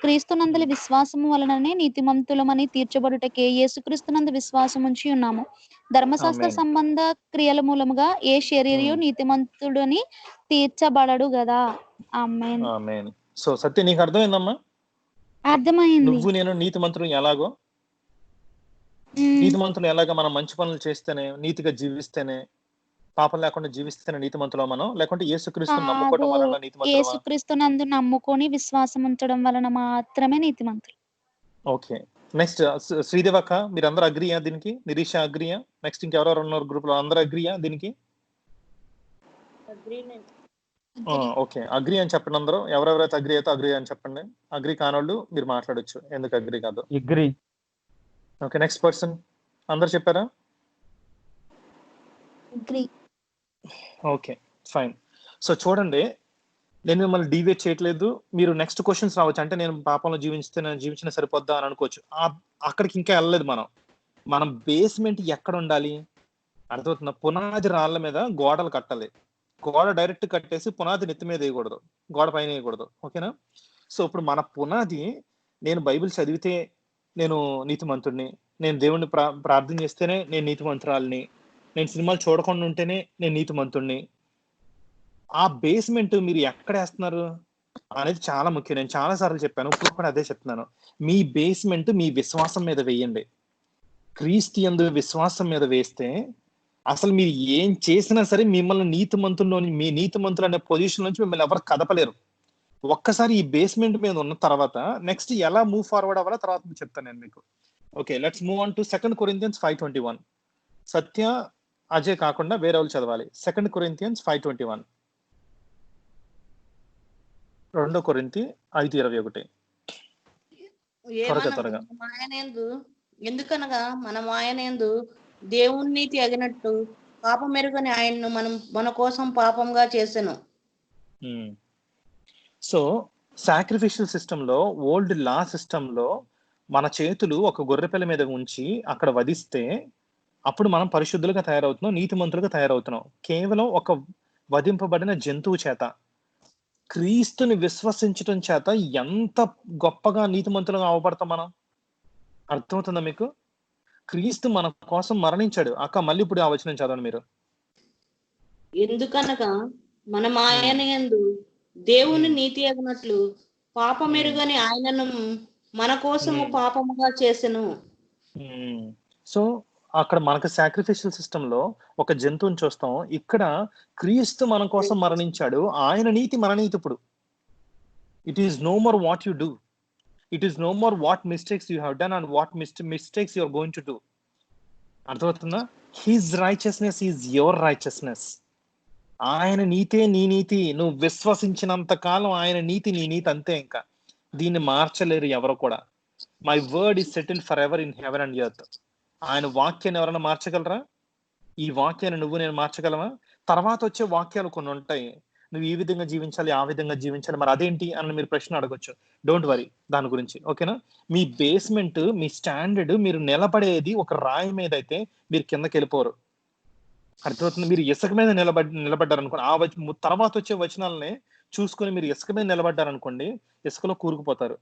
క్రీస్తునందలి విశ్వాసము వలననే నీతిమంతులమని తీర్చబడుటకే యేసుక్రీస్తునందు విశ్వాసం ఉంచి ఉన్నాము. ధర్మశాస్త్ర సంబంధ క్రియల మూలముగా ఏ శరీరయు నీతిమంతుడని తీర్చబడడు గదా. ఆమేన్. సో సత్య, నీకు అర్థమైందమ్మా? అర్థమైంది. నువ్వు నేను నీతిమంతులు ఎలాగో, నీతిమంతులు ఎలాగా మనం మంచి పనులు చేస్తేనే, నీతిగా జీవిస్తేనే, పాపం లేకుండా జీవిస్తేనే నీతిమంతులు మనం, లేకుంటే యేసుక్రీస్తుని నమ్ముకోవడం వలన నీతిమంతులు? యేసుక్రీస్తునందు నమ్ముకొని విశ్వాసం ఉంచడం వలన మాత్రమే నీతిమంతులు. ఓకే, నెక్స్ట్ శ్రీదేవక్క, మీరు అందరూ అగ్రియా దీనికి? నిరీష అగ్రియా? నెక్స్ట్ ఇంకెవరెవరు ఉన్నారు గ్రూప్ లో? అందరూ అగ్రియా దీనికి? ఓకే, అగ్రి అని చెప్పండి అందరూ. ఎవరెవరైతే అగ్రి అయితే అగ్రి అని చెప్పండి. అగ్రి కానోళ్ళు మీరు మాట్లాడొచ్చు, ఎందుకు అగ్రి కాదు. అగ్రి. Okay, next person. అందరు చెప్పారా? Okay, fine. సో చూడండి, నేను మిమ్మల్ని డీవియేట్ చేయట్లేదు. మీరు నెక్స్ట్ క్వశ్చన్స్ రావచ్చు. అంటే నేను పాపంలో జీవించిన సరిపోద్దా అని అనుకోవచ్చు. అక్కడికి ఇంకా వెళ్ళలేదు. మనం బేస్మెంట్ ఎక్కడ ఉండాలి అర్థమవుతుందా? పునాది రాళ్ళ మీద గోడలు కట్టాలి. గోడ డైరెక్ట్ కట్టేసి పునాది నెత్తి మీద వేయకూడదు, గోడ పైన వేయకూడదు. ఓకేనా? సో ఇప్పుడు మన పునాది, నేను బైబిల్ చదివితే నేను నీతిమంతుడిని, నేను దేవుణ్ణి ప్రార్థన చేస్తేనే నేను నీతిమంతురాలిని, నేను సినిమాలు చూడకుండా ఉంటేనే నేను నీతిమంతుడిని. ఆ బేస్మెంట్ మీరు ఎక్కడ వేస్తున్నారు అనేది చాలా ముఖ్యం. నేను చాలా సార్లు చెప్పాను, ఇప్పుడు కూడా అదే చెప్తున్నాను. మీ బేస్మెంట్ మీ విశ్వాసం మీద వేయండి. క్రీస్తు యందు విశ్వాసం మీద వేస్తే అసలు మీరు ఏం చేసినా సరే మిమ్మల్ని నీతిమంతుల్లోని, మీ నీతిమంతులు అనే పొజిషన్ నుంచి మిమ్మల్ని ఎవరు కదపలేరు. ఒక్కసారి ఈ బేస్మెంట్ మీద ఉన్న తర్వాత నెక్స్ట్ ఎలా మూవ్ ఫార్వర్డ్ అవ్వాలో తర్వాత చెప్తాను నేను మీకు. Okay, let's move on to 2 Corinthians 5:21. సత్య, అజయ్ కాకుండా వేరే వాళ్ళు చదవాలి. 2 Corinthians 5:21. 2 కొరింథీ 5:21. త్వరగా. ఎందుకనగా మనం ఆయన యందు దేవుని నీతి అగినట్టు పాపం మెరుగని ఆయన్ను మనం మన కోసం పాపంగా చేసెను. సో సాక్రిఫిషియల్ సిస్టమ్ లో, ఓల్డ్ లా సిస్టమ్ లో మన చేతులు ఒక గొర్రెపిల్ల మీద ఉంచి అక్కడ వధిస్తే అప్పుడు మనం పరిశుద్ధులుగా తయారవుతున్నాం, నీతిమంతులుగా తయారవుతున్నాం. కేవలం ఒక వధింపబడిన జంతువు చేత, క్రీస్తుని విశ్వసించటం చేత ఎంత గొప్పగా నీతిమంతులుగా అవపడతాం మనం. అర్థమవుతుందా మీకు? క్రీస్తు మన కోసం మరణించాడు. అక్క మళ్ళీ ఇప్పుడు ఆ వచనం చదవండి మీరు. ఎందుకనగా మనం ఆయన యందు దేవుని నీతి అగినట్లు పాపమెరుగని ఆయనను మన కోసము పాపముగా చేసెను. సో అక్కడ మనకు సాక్రిఫిషియల్ సిస్టమ్ లో ఒక జంతువుని చూస్తాం, ఇక్కడ క్రీస్తు మన కోసం మరణించాడు, ఆయన నీతి మన నీతి. ఇప్పుడు it is no more what you do, it is no more what mistakes you have done and what mistakes you are going to do. అర్థమవుతుందా? His righteousness is your righteousness. ఆయన నీతే నీ నీతి. నువ్వు విశ్వసించినంత కాలం ఆయన నీతి నీ నీతి, అంతే. ఇంకా దీన్ని మార్చలేరు ఎవరు కూడా. My word is settled for ever in heaven and earth. ఆయన వాక్యాన్ని ఎవరైనా మార్చగలరా? ఈ వాక్యాన్ని నువ్వు నేను మార్చగలవా? తర్వాత వచ్చే వాక్యాలు కొన్ని ఉంటాయి, నువ్వు ఈ విధంగా జీవించాలి, ఆ విధంగా జీవించాలి, మరి అదేంటి అని మీరు ప్రశ్న అడగొచ్చు. డోంట్ వరీ దాని గురించి. ఓకేనా? మీ బేస్మెంట్, మీ స్టాండర్డ్, మీరు నిలబడేది ఒక రాయి మీద అయితే మీరు కిందకి వెళ్ళిపోరు. అర్థమవుతుంది? మీరు ఇసుక మీద నిలబడ్డారనుకోండి, తర్వాత వచ్చే వచనాలనే చూసుకొని మీరు ఇసుక మీద నిలబడ్డారనుకోండి, ఇసుకలో కూరుకుపోతారు.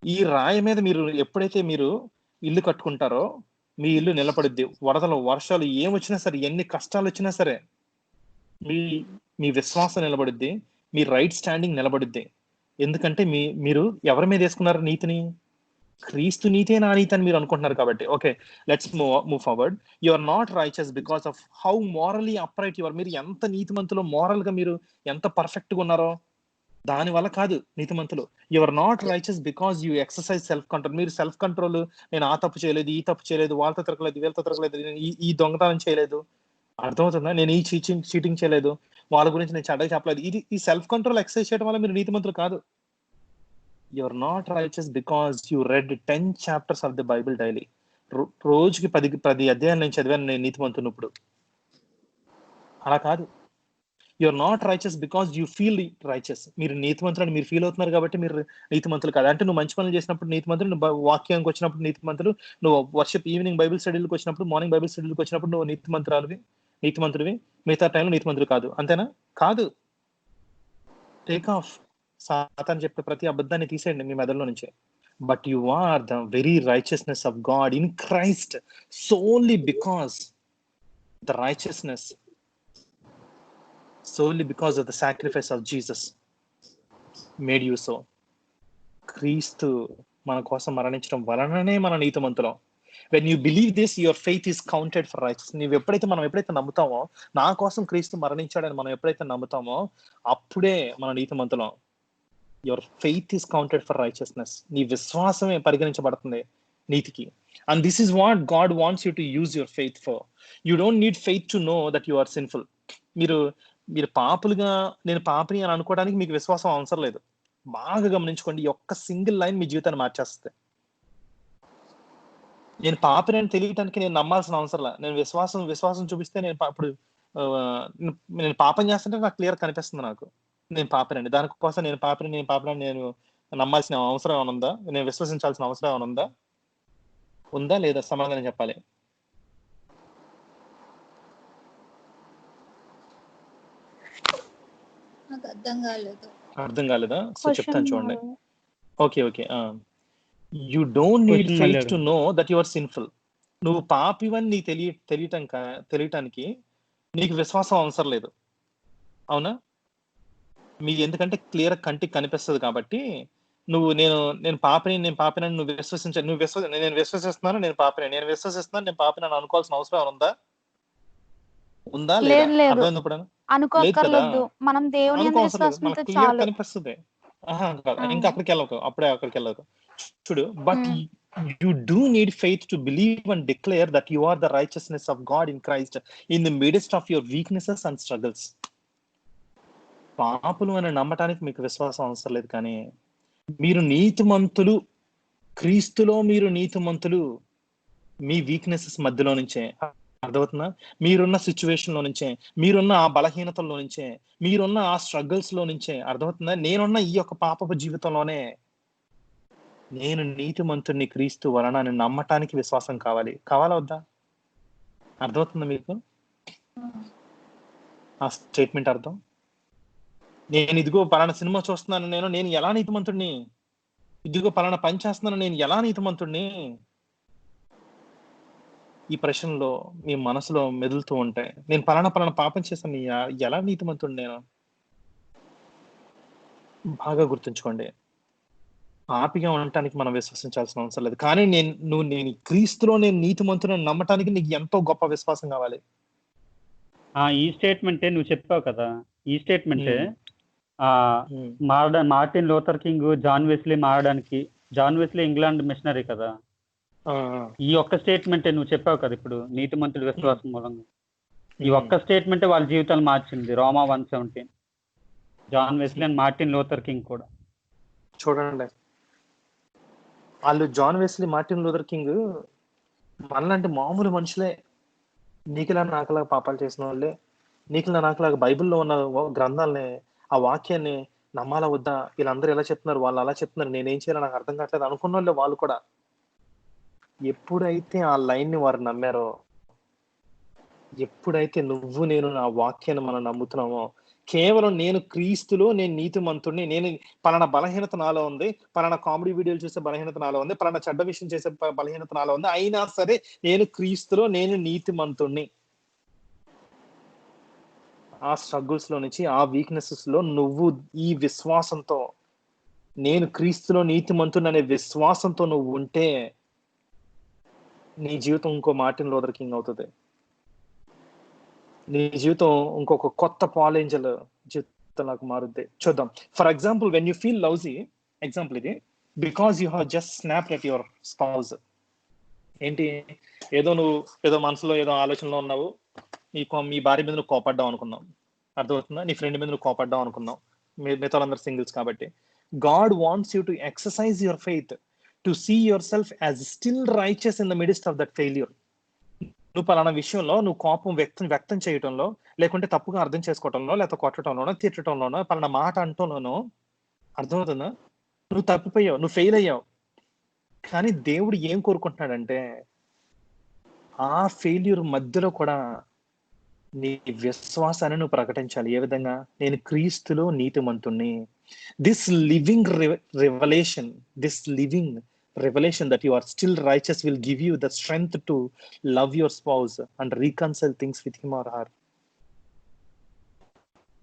ఈ రాయి మీద మీరు ఎప్పుడైతే మీరు ఇల్లు కట్టుకుంటారో మీ ఇల్లు నిలబడుద్ది. వరదలు, వర్షాలు ఏమొచ్చినా సరే, ఎన్ని కష్టాలు వచ్చినా సరే మీ విశ్వాసం నిలబడుద్ది, మీ రైట్ స్టాండింగ్ నిలబడుద్ది. ఎందుకంటే మీరు ఎవరి మీద వేసుకున్నారు నీతిని? క్రీస్తు నీతే నా నీతి అని మీరు అనుకుంటున్నారు కాబట్టి. Okay, let's move forward. You are not righteous because of how morally upright you are. మీరు ఎంత నీతిమంతులో, మోరల్ గా మీరు ఎంత పర్ఫెక్ట్ గా ఉన్నారో దాని వల్ల కాదు నీతిమంతులు. You are not righteous because you exercise self control. మీరు సెల్ఫ్ కంట్రోల్, నేను ఆ తప్పు చేయలేదు, ఈ తప్పు చేయలేదు, వాళ్ళతో తిరగలేదు, వీళ్ళతో తిరగలేదు, నేను ఈ దొంగతనం చేయలేదు, అర్థమవుతుందా, నేను ఈ చీటింగ్ చేయలేదు, వాళ్ళ గురించి నేను చెడ్డగా చెప్పలేదు. ఈ సెల్ఫ్ కంట్రోల్ ఎక్సర్సైజ్ చేయడం వల్ల మీరు నీతిమంతులు కాదు. You are not righteous because you read 10 chapters of the Bible daily. రోజుకి 10 అధ్యాయాలు నేను చదివాను, నేను నీతిమంతుని. ఇప్పుడు అలా కాదు. You are not righteous because you feel righteous. మీరు నీతిమంతులు మీరు ఫీల్ అవుతున్నారు కాబట్టి మీరు నీతిమంతులు కాదు. అంటే నువ్వు మంచి పనులు చేసినప్పుడు నీతిమంతులు, నువ్వు వాక్యానికి వచ్చినప్పుడు నీతిమంతులు, నువ్వు వర్షిప్ ఈవినింగ్ బైబిల్ స్టడీలకు వచ్చినప్పుడు, మార్నింగ్ బైబిల్ స్టడీలకు వచ్చినప్పుడు నువ్వు నీతిమంతుడివి. మిగతా టైంలో నీతిమంతులు కాదు. అంతేనా? కాదు. Take off. సాతాను చెప్పే ప్రతి అబద్ధాన్ని తీసేయండి మీ మెదడులో నుంచి. But you are the very righteousness of God in Christ solely because the righteousness, solely because of the sacrifice of Jesus made you so. క్రీస్తు మన కోసం మరణించడం వలననే మన నీతిమంతులం. when you believe this, your faith is counted for righteousness. మనం ఎప్పుడైతే నమ్ముతామో, నా కోసం క్రీస్తు మరణించాడని మనం ఎప్పుడైతే నమ్ముతామో అప్పుడే మన నీతిమంతులం. your faith is counted for righteousness. నీ విశ్వాసమే పరిగణించబడుతుంది నీతికి. And this is what God wants you to use your faith for. You don't need faith to know that you are sinful. మీరు పాపులుగా నేను పాపిని అని అనుకోవడానికి మీకు విశ్వాసం అవసరం లేదు. బాగా గమనించుకోండి, ఈ ఒక్క సింగిల్ లైన్ మీ జీవితాన్ని మార్చేస్తుంది. నేను పాపిని అని తెలియటానికి నేను నమ్మాల్సిన అవసరం లేదు. నేను విశ్వాసం చూపిస్తే నేను పాపం చేస్తుంటే నాకు క్లియర్ కనిపిస్తుంది నాకు నేను పాపినండి. దానికోసం నేను పాపిని నేను నమ్మాల్సిన అవసరం ఏమైనా ఉందా? నేను విశ్వసించాల్సిన అవసరం ఏమైనా ఉందా లేదా? సమాధానం చెప్పాలి. నాకు అర్థం కాలేదా? సో చెప్తాను చూడండి. Okay. You don't need faith to know that you are sinful. నువ్వు పాపివని నీకు తెలియటానికి నీకు విశ్వాసం అవసరం లేదు. అవునా? మీకు ఎందుకంటే క్లియర్ కంటికి కనిపిస్తుంది కాబట్టి నేను పాపిని నువ్వు నేను విశ్వసిస్తున్నాను నేను పాపిని అనుకోవాల్సిన అవసరం ఉందా లేదా? అర్థమైంది ఇప్పుడు? అనుకోకర్లేదు. మనం దేవుని యందు విశ్వాసంతో చాలు. కనిపిస్తుంది. ఇంకా అక్కడికి వెళ్ళకు చూడు. But you do need faith to believe and declare that you are the righteousness of God in Christ in the midst of your weaknesses and struggles. పాపులు అని నమ్మటానికి మీకు విశ్వాసం అవసరం లేదు, కానీ మీరు నీతిమంతులు, క్రీస్తులో మీరు నీతిమంతులు మీ వీక్నెసెస్ మధ్యలో నుంచే. అర్థమవుతుందా? మీరున్న సిచ్యువేషన్ లో నుంచే, మీరున్న ఆ బలహీనతల్లో నుంచే, మీరున్న ఆ స్ట్రగుల్స్ లో నుంచే. అర్థమవుతుందా? నేనున్న ఈ యొక్క పాపపు జీవితంలోనే నేను నీతిమంతుడిని క్రీస్తు వలన అని నమ్మటానికి విశ్వాసం కావాలా వద్దా? అర్థమవుతుందా మీకు ఆ స్టేట్మెంట్ అర్థం? నేను ఇదిగో పలానా సినిమా చూస్తున్నాను, నేను ఎలా నీతిమంతుడిని? ఇదిగో పలానా పని చేస్తున్నాను, నేను ఎలా నీతిమంతుడిని? ఈ ప్రశ్నలో మీ మనసులో మెదులుతూ ఉంటాయి. నేను పలానా పాపం చేస్తాను, ఎలా నీతిమంతుడిని నేను? బాగా గుర్తుంచుకోండి, పాపిగా ఉండటానికి మనం విశ్వసించాల్సిన అవసరం లేదు, కానీ నేను క్రీస్తులో నేను నీతిమంతుని నమ్మటానికి నీకు ఎంతో గొప్ప విశ్వాసం కావాలి. ఈ స్టేట్మెంటే నువ్వు చెప్పావు కదా, ఈ స్టేట్మెంటే Martin Luther King, John Wesley England missionary కదా, ఈ ఒక్క స్టేట్మెంటే నువ్వు చెప్పావు కదా ఇప్పుడు, నీతిమంతుడి విశ్వాసం మూలంగా. ఈ ఒక్క స్టేట్మెంటే వాళ్ళ జీవితాలు మార్చింది. రోమా 1:17. John Wesley and Martin Luther King కూడా. చూడండి, వాళ్ళు John Wesley, Martin Luther King మనలాంటి మామూలు మనుషులే. నీకులా నాకులాగా పాపాలు చేసిన వాళ్ళే. నీకులా నాకులాగా బైబిల్లో ఉన్న గ్రంథాలని, ఆ వాక్యాన్ని నమ్మాలా వద్దా, వీళ్ళందరూ ఎలా చెప్తున్నారు, వాళ్ళు అలా చెప్తున్నారు, నేనేం చేయాలో నాకు అర్థం కావట్లేదు అనుకున్న వాళ్ళే వాళ్ళు కూడా. ఎప్పుడైతే ఆ లైన్ ని వారు నమ్మారో, ఎప్పుడైతే నువ్వు నేను ఆ వాక్యాన్ని మనం నమ్ముతున్నామో, కేవలం నేను క్రీస్తులో నేను నీతిమంతుడిని, నేను పలానా బలహీనత నాలో ఉంది, పలానా కామెడీ వీడియోలు చూసే బలహీనత నాలో ఉంది, పలానా చెడ్డ విషయం చేసే బలహీనత నాలో ఉంది, అయినా సరే నేను క్రీస్తులో నేను నీతిమంతుడిని. ఆ స్ట్రగుల్స్ లో నుంచి, ఆ వీక్నెసెస్ లో నువ్వు ఈ విశ్వాసంతో, నేను క్రీస్తులో నీతిమంతుడిని అనే విశ్వాసంతో నువ్వు ఉంటే నీ జీవితం ఇంకో మార్టిన్ లూథర్ కింగ్ అవుతుంది. నీ జీవితం ఇంకొక కొత్త పాల్ ఏంజెల్ జీవితంలోకి మారుద్ది. చూద్దాం. For example, when you feel lousy, example ఇది, because you have just snapped at your spouse. ఏంటి, ఏదో మనసులో ఏదో ఆలోచనలో ఉన్నావు, మీ భార్య మీద నువ్వు కోపడ్డావు అనుకున్నావు. అర్థమవుతుందా? నీ ఫ్రెండ్ మీద నువ్వు కోపడ్డావు అనుకున్నావు. మిగతా వాళ్ళందరూ సింగిల్స్ కాబట్టి. God wants you to exercise your faith to see your self as still righteous in the midst of that failure. నువ్వు పలానా విషయంలో నువ్వు కోపం వ్యక్తం చేయటంలో, లేకుంటే తప్పుగా అర్థం చేసుకోవటంలో, లేకపోతే కొట్టడంలోనో, తిట్టడంలోనో, పలానా మాట అంటంలోనో, అర్థమవుతుందా? నువ్వు తప్పిపోయావు, నువ్వు ఫెయిల్ అయ్యావు. కానీ దేవుడు ఏం కోరుకుంటున్నాడంటే, ఆ ఫెయిల్యూర్ మధ్యలో కూడా నీ విశ్వాసాన్ని నువ్వు ప్రకటించాలి. ఏ విధంగా? నేను క్రీస్తులో నీతిమంతుణ్ణి. This living revelation that you are still righteous will give you the strength to love your spouse and reconcile things with him or her.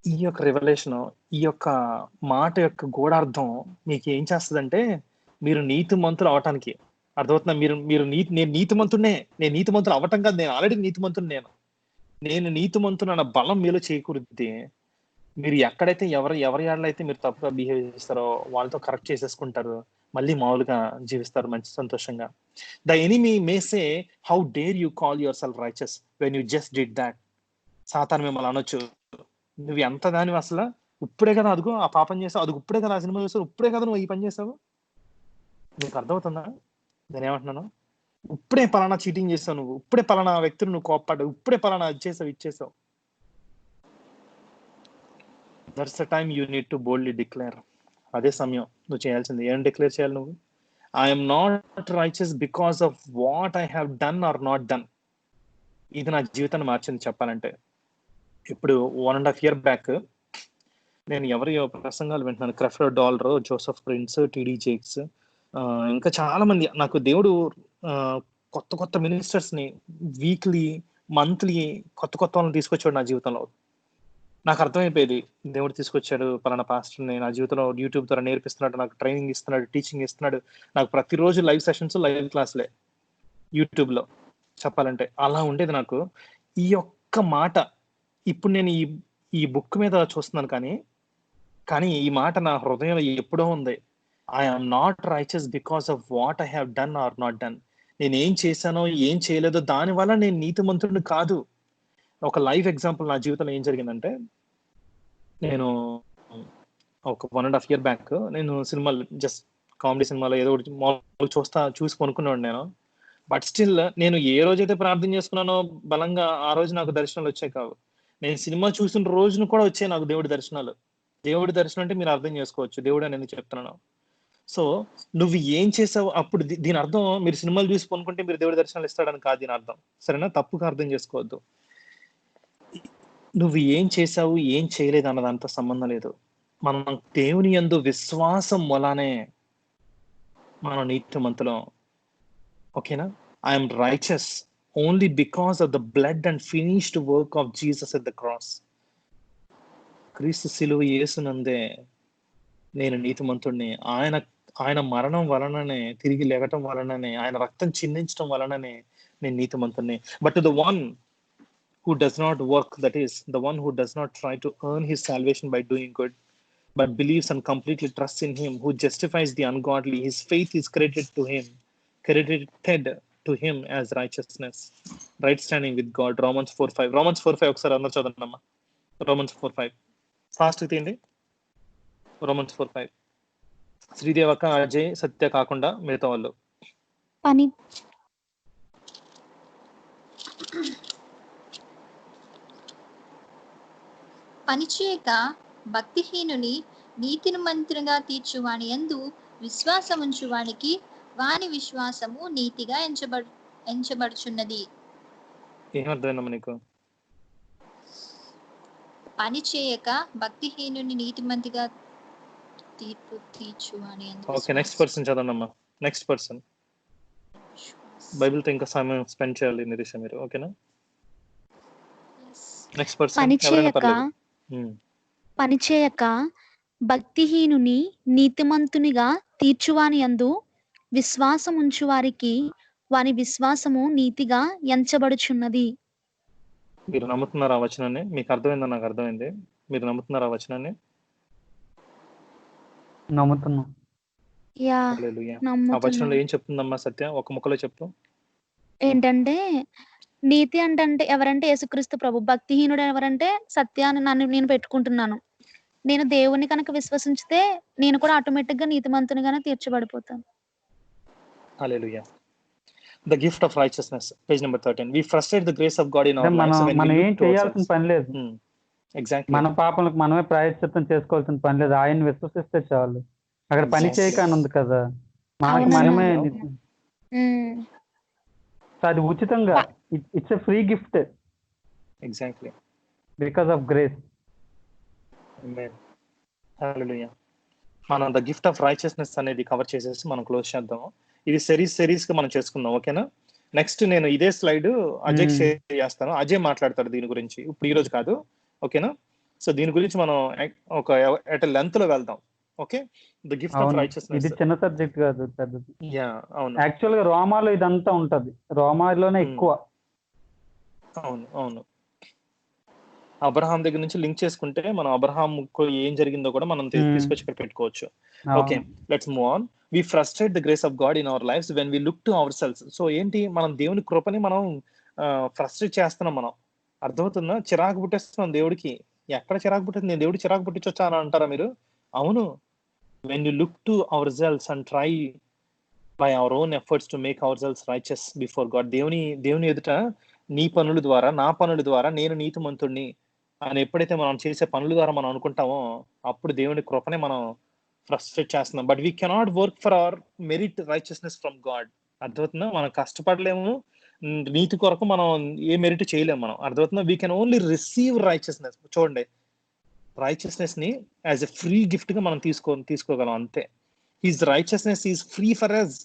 ఈ యొక్క రెవల్యూషన్, ఈ యొక్క మాట యొక్క గూఢార్థం మీకు ఏం చేస్తుందంటే, మీరు నీతిమంతులు అవటానికి, అర్థమవుతుందా? నేను నీతిమంతులు అవటం కాదు, నేను ఆల్రెడీ నీతిమంతుడు. నేను నీతిమంతుడు అన్న బలం మీలో చేకూరుద్ది. మీరు ఎక్కడైతే ఎవరి ఏళ్ళైతే మీరు తప్పుగా బిహేవ్ చేస్తారో వాళ్ళతో కరెక్ట్ చేసేసుకుంటారు. మళ్ళీ మామూలుగా జీవిస్తారు మంచి సంతోషంగా. The enemy May say, how dare you call your self righteous when you just did that. సాతాను మిమ్మల్ని అనొచ్చు, నువ్వు ఎంత దానివి అసలు, ఇప్పుడే కదా అదిగో ఆ పాపం చేసావు, అది ఇప్పుడే కదా ఆ సినిమా చూసావు, ఇప్పుడే కదా నువ్వు ఈ పని చేసావు. నీకు అర్థమవుతుందా నేను ఏమంటున్నాను? ఇప్పుడే పలానా చీటింగ్ చేసావు, నువ్వు ఇప్పుడే పలానా వ్యక్తులు నువ్వు కోప్పడ్డావు, ఇప్పుడే పలానా అది చేసావు ఇచ్చేసావు. That's the time you need to boldly declare. అదే సమయం నువ్వు చేయాల్సింది. ఏం డిక్లేర్ చేయాలి నువ్వు? I'm not righteous because of what I have done or not done. ఇది నా జీవితాన్ని మార్చింది చెప్పాలంటే. ఇప్పుడు 1.5 year బ్యాక్ నేను ఎవరి ప్రసంగాలు వింటున్నాను, Creflo Dollar, Joseph Prince, TD Jakes, ఇంకా చాలా మంది. నాకు దేవుడు కొత్త కొత్త మినిస్టర్స్ ని వీక్లీ మంత్లీ కొత్త కొత్త వాళ్ళని తీసుకొచ్చాడు నా జీవితంలో. నాకు అర్థమైపోయేది, దేవుడు తీసుకొచ్చాడు పలానా పాస్టర్ని నా జీవితంలో, యూట్యూబ్ ద్వారా నేర్పిస్తున్నాడు, నాకు ట్రైనింగ్ ఇస్తున్నాడు, టీచింగ్ ఇస్తున్నాడు. నాకు ప్రతిరోజు లైవ్ సెషన్స్, లైవ్ క్లాసులే యూట్యూబ్ లో చెప్పాలంటే. అలా ఉండేది నాకు. ఈ ఒక్క మాట ఇప్పుడు నేను ఈ బుక్ మీద చూస్తున్నాను, కానీ ఈ మాట నా హృదయంలో ఎప్పుడో ఉంది. I'm not righteous because of what I have done or not done. నేను ఏం చేశానో ఏం చేయలేదో దానివల్ల నేను నీతిమంతుడిని కాదు. ఒక లైవ్ ఎగ్జాంపుల్ నా జీవితంలో ఏం జరిగిందంటే, నేను ఒక 1.5 year బ్యాక్ నేను సినిమాలు, జస్ట్ కామెడీ సినిమాలో ఏదో ఒకటి చూసి కొనుక్కున్నాడు నేను. బట్ స్టిల్ నేను ఏ రోజైతే ప్రార్థన చేసుకున్నానో బలంగా, ఆ రోజు నాకు దర్శనాలు వచ్చాయి కావు. నేను సినిమా చూసిన రోజును కూడా వచ్చాయి నాకు దేవుడి దర్శనాలు. దేవుడి దర్శనం అంటే మీరు అర్థం చేసుకోవచ్చు దేవుడు అని ఎందుకు చెప్తున్నాను. సో నువ్వు ఏం చేసావు అప్పుడు, దీని అర్థం మీరు సినిమాలు చూసి కొనుక్కుంటే మీరు దేవుడి దర్శనాలు ఇస్తాడని కాదు దీని అర్థం, సరేనా? తప్పుగా అర్థం చేసుకోవద్దు. నువ్వు ఏం చేసావు ఏం చేయలేదు అన్నదంతా సంబంధం లేదు. మనం దేవుని యందు విశ్వాసం వలనే మనం నీతిమంతులం. ఓకేనా? I'm righteous only because of the blood and finished work of Jesus at the cross. క్రీస్తు శిలువ యేసునందే నేను నీతిమంతుడిని. ఆయన మరణం వలననే, తిరిగి లేవటం వలననే, ఆయన రక్తం చిందించడం వలననే నేను నీతిమంతుడిని. But the one who does not work, that is the one who does not try to earn his salvation by doing good, but believes and completely trusts in him who justifies the ungodly, his faith is credited to him as righteousness, right standing with God. Romans 4:5. Romans 4:5 ఒకసారి అందరూ చదవండమ్మా. Romans 4:5 fast తీయండి. Romans 4:5. శ్రీదేవక, Ajay, సత్య కాకుండా మిగతా వాళ్ళు. పనిచేయక భక్తిహీనుని నీతిమంతునిగా తీర్చువాని యందు విశ్వాసం ఉంచువానికి వాని విశ్వాసము నీతిగా ఎంచబడుచున్నది. ఏమర్థమైందమ్మా నీకు? పని చేయక భక్తిహీనుని నీతిమంతిగా తీర్పు తీర్చువాని యందు. ఓకే, నెక్స్ట్ పర్సన్ చదవండమ్మా. Next person. బైబిల్తో ఇంకా సమయం స్పెండ్ చేయాలి నిరీష మీరు, ఓకేనా? Next person. పనిచేయక భక్తిహీనుని నీతిమంతునిగా తీర్చువాని యందు విశ్వాసం ఉంచు వారికి వాని విశ్వాసము నీతిగా ఎంచబడుచున్నది. మీరు నమ్ముతున్నారా వచనాన్ని? మీకు అర్థమైందా? నాకు అర్థమైంది. మీరు నమ్ముతున్నారా వచనాన్ని? నమ్ముతున్నాం. ఆ వచనంలో ఏం చెప్తుందమ్మా సత్య? ఒక ముక్కలో చెప్పు. ఏంటంటే నీతి అంటే ఎవరంటే యేసుక్రీస్తు ప్రభు. భక్తిహీనుడు ఎవరంటే సత్యాన్ని నేను పెట్టుకుంటున్నాను. నేను దేవుని కనుక విశ్వసించితే నేను కూడా ఆటోమేటిక్ గా నీతిమంతునిగానే తీర్చబడిపోతాను. హల్లెలూయా. The gift of righteousness, page number 13. We frustrate the grace of God in our lives when మనం we ఏం look towards చేయాల్సిన us. పని లేదు. Exactly. మన పాపలకు మనమే ప్రాయశ్చిత్తం చేసుకోవాల్సిన పని లేదు. ఆయన విశ్వసిస్తే చాలు. అక్కడ పని చేయక అని ఉంది కదా, మనకి మనమే. అది ఉచితంగా, it's a free gift. Exactly. Because of grace. Amen. Hallelujah. మనం ద గిఫ్ట్ ఆఫ్ రైచియస్నెస్ అనేది కవర్ చేసేసి మనం క్లోజ్ చేద్దాము. ఇది సిరీస్ గా మనం చేసుకుందాం, ఓకేనా? నెక్స్ట్ నేను ఇదే స్లైడ్ అజయ్ షేర్ చేస్తాను. అజయ్ మాట్లాడతాడు దీని గురించి, ఇప్పుడు ఈ రోజు కాదు, ఓకేనా? సో దీని గురించి మనం ఒక ఎట్ లెంత్ లో వెళ్దాం, okay? The gift of righteousness. ఇది చిన్న సబ్జెక్ట్ కాదు, పెద్దది. యా, అవును. యాక్చువల్ గా రోమాలో ఇదంతా ఉంటది, రోమాలోనే ఎక్కువ. అవును. అబ్రహాం దగ్గర నుంచి లింక్ చేసుకుంటే మనం అబ్రహాం ఏం జరిగిందో కూడా మనం తీసుకొచ్చి ఇక్కడ పెట్టుకోవచ్చు. Okay, let's move on. We frustrate the grace of God in our lives when we look to our selves. So ఏంటి, మనం దేవుని కృపని మనం ఫ్రస్ట్రేట్ చేస్తున్నాం. మనం అర్థమవుతుందా? చిరాకు పుట్టేస్తున్నాం దేవుడికి. ఎక్కడ చిరాకు పుట్టింది? నేను దేవుడికి చిరాకు పుట్టించొచ్చా అని అంటారా మీరు? అవును. When you look to our cells and try by our own efforts to make our cells righteous before God. దేవుని ఎదుట నీ పనుల ద్వారా, నా పనుల ద్వారా నేను నీతిమంతుడిని అని ఎప్పుడైతే మనం చేసే పనుల ద్వారా మనం అనుకుంటామో అప్పుడు దేవుని కృపనే మనం ఫ్రస్ట్రేట్ చేస్తున్నాం. But we cannot work for hour merit righteousness from God. అర్థమవుతుందా? మనం కష్టపడలేము, నీతి కొరకు మనం ఏ మెరిట్ చేయలేము. మనం అర్థమవుతుందా? We can only receive righteousness. చూడండి, రైచియస్నెస్ ని యాజ్ ఎ ఫ్రీ గిఫ్ట్ గా మనం తీసుకోగలం అంతే. His righteousness is free for us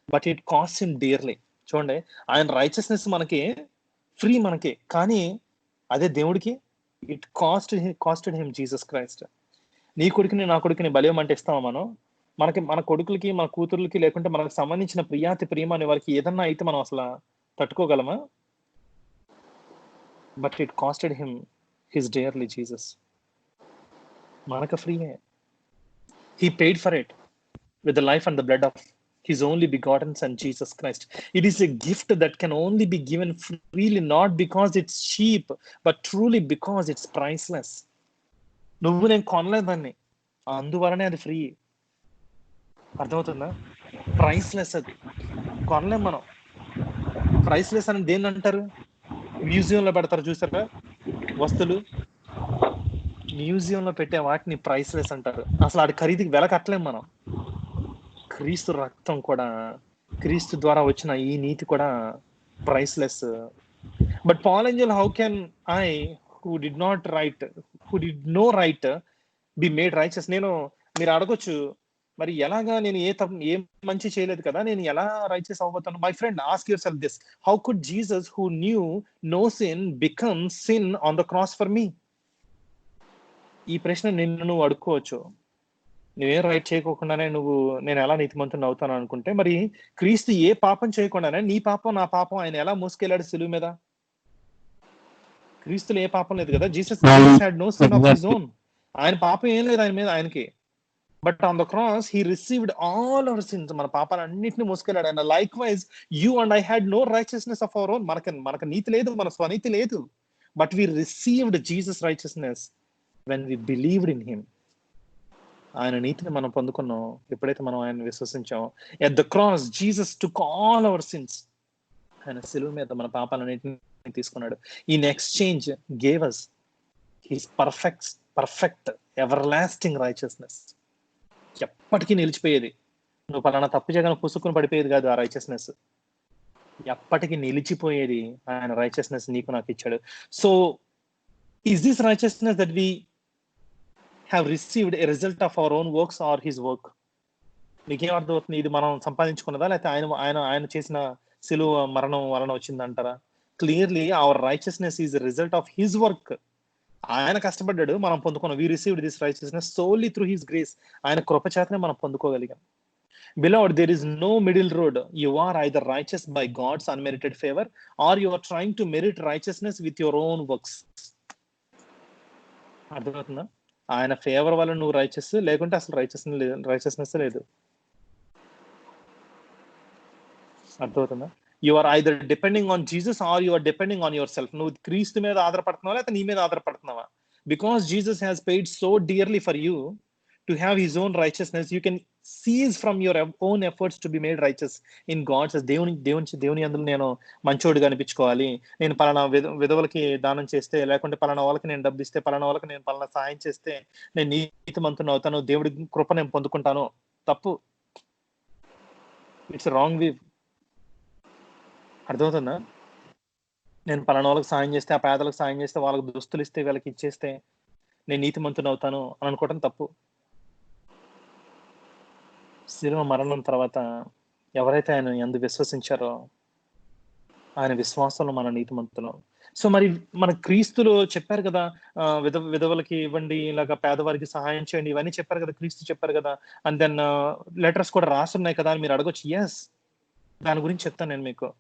but it cost him dearly. చూడండి, ఆయన రైచియస్నెస్ మనకి ఫ్రీ, మనకి, కానీ అదే దేవుడికి it costed him Jesus Christ. నీ కొడుకుని నా కొడుకుని బలేమంటే ఇస్తామా మనం? మన కొడుకులకి, మన కూతుర్లకి, లేకుంటే మనకు సంబంధించిన ప్రియాతి అనే వారికి ఏదన్నా అయితే మనం అసలు తట్టుకోగలమా? But it costed him his dearly Jesus. మనకు ఫ్రీయే. He paid for it with the life and the blood of his only begotten son Jesus Christ. It is a gift that can only be given freely, not because it's cheap but truly because it's priceless. నువ్వు నేను కొనలేదాన్ని, అందువలనే అది free. అర్థమవుతుందా? Priceless. అది కొనలేం మనం. Priceless అని దేన్ని అంటారు? మ్యూజియంలో పెడతారు చూసారా వస్తువులు, మ్యూజియంలో పెట్టే వాటిని ప్రైస్లెస్ అంటారు. అసలు ఆడి ఖరీదుకి వెల కట్టలేం మనం. క్రీస్తు రక్తం కూడా, క్రీస్తు ద్వారా వచ్చిన ఈ నీతి కూడా priceless. But Paul angel, how can I who did no right be made righteous? మీరు అడగొచ్చు, మరి ఎలాగా, నేను ఏ మంచి చేయలేదు కదా, నేను ఎలా రైచస్ అవ్వబోతాను? My friend, ask yourself this: how could Jesus who knew no sin become sin on the cross for me? ఈ ప్రశ్న నువ్వు అడుక్కోవచ్చు. నువ్వేం రైట్ చేయకోకుండానే నేను ఎలా నీతిమంతుని అవుతాను అనుకుంటే, మరి క్రీస్తు ఏ పాపం చేయకుండానే నీ పాపం నా పాపం ఆయన ఎలా మోసుకెళ్ళాడు సిలువ మీద? క్రీస్తులో ఏ పాపం లేదు కదా. Jesus had no sin of his own. ఆయన పాపం ఏం లేదు ఆయన మీద, ఆయనకి. But on the cross he received all our sins. మన పాపాలన్నింటినీ మోసుకెళ్ళాడు ఆయన. Likewise you and I had no righteousness of our own. మనకు నీతి లేదు, మన స్వనీతి లేదు. But we received Jesus righteousness when we believed in him. ఆయన నీతిని మనం పొందుకున్నాం ఎప్పుడైతే మనం ఆయన విశ్వసించామో. At the cross Jesus took all our since. ఆయన సిలువ మీద మన పాపాలన్నింటినీ తీసుకున్నాడు. In exchange gave us his perfect ever lasting righteousness. ఎప్పటికీ నిలిచిపోయేది. నువ్వు పలానా తప్పు చేయగానే పుసుకుని పడిపోయేది కాదు ఆ రైచియస్నెస్. ఎప్పటికీ నిలిచిపోయేది ఆయన రైచియస్నెస్ నీకు నాకు ఇచ్చాడు. So is this righteousness that we have received a result of our own works or his work? మీకేం అర్థమవుతుంది? ఇది మనం సంపాదించుకున్నదా, లేకపోతే ఆయన చేసిన సిలువ మరణం వలన వచ్చిందంటారా? Clearly our righteousness is result of his work. ఆయన కష్టపడ్డాడు, మనం పొందుకున్నాం. We received this righteousness solely through his grace. ఆయన కృప చేతనే మనం పొందుకోగలిగాం. Beloved, there is no middle road. You are either righteous by God's unmerited favor or you are trying to merit righteousness with your own works. అర్థమవుతుందా? ఆయన favour వల్ల నువ్వు righteous, లేకుంటే అసలు రైచియస్నెస్ లేదు. అర్థమవుతుందా? You are either depending on Jesus or you are depending on yourself. నువ్వు క్రీస్తు మీద ఆధారపడుతున్నావా, లేకపోతే నీ మీద ఆధారపడుతున్నావా? Because Jesus has paid so dearly for you to have his own righteousness, you can cease from your own efforts to be made righteous in God's. దేవుని అందులో నేను మంచోడుగా అనిపించుకోవాలి, నేను పలానా విధవలకి దానం చేస్తే, లేకుంటే పలానా వాళ్ళకి నేను డబ్బు ఇస్తే, పలానా వాళ్ళకి నేను పలానా సహాయం చేస్తే నేను నీతిమంతుని అవుతాను, దేవుడి కృప నేను పొందుకుంటాను. తప్పు. It's wrong view. అర్థమవుతుందా? నేను పలానా వాళ్ళకి సాయం చేస్తే, ఆ పేదలకు సాయం చేస్తే, వాళ్ళకి దుస్తులు ఇస్తే, వీళ్ళకి ఇచ్చేస్తే నేను నీతిమంతుని అవుతాను అని అనుకోవడం తప్పు. శిలువ మరణం తర్వాత ఎవరైతే ఆయన యందు విశ్వసించారో ఆయన విశ్వాసంలో మన నీతిమంతులు. సో మరి మన క్రీస్తులో చెప్పారు కదా, విధవలకి ఇవ్వండి, ఇలాగ పేదవారికి సహాయం చేయండి, ఇవన్నీ చెప్పారు కదా, క్రీస్తు చెప్పారు కదా. అండ్ దెన్ లెటర్స్ కూడా రాస్తున్నాయి కదా అని మీరు అడగొచ్చు. ఎస్, దాని గురించి చెప్తాను నేను మీకు.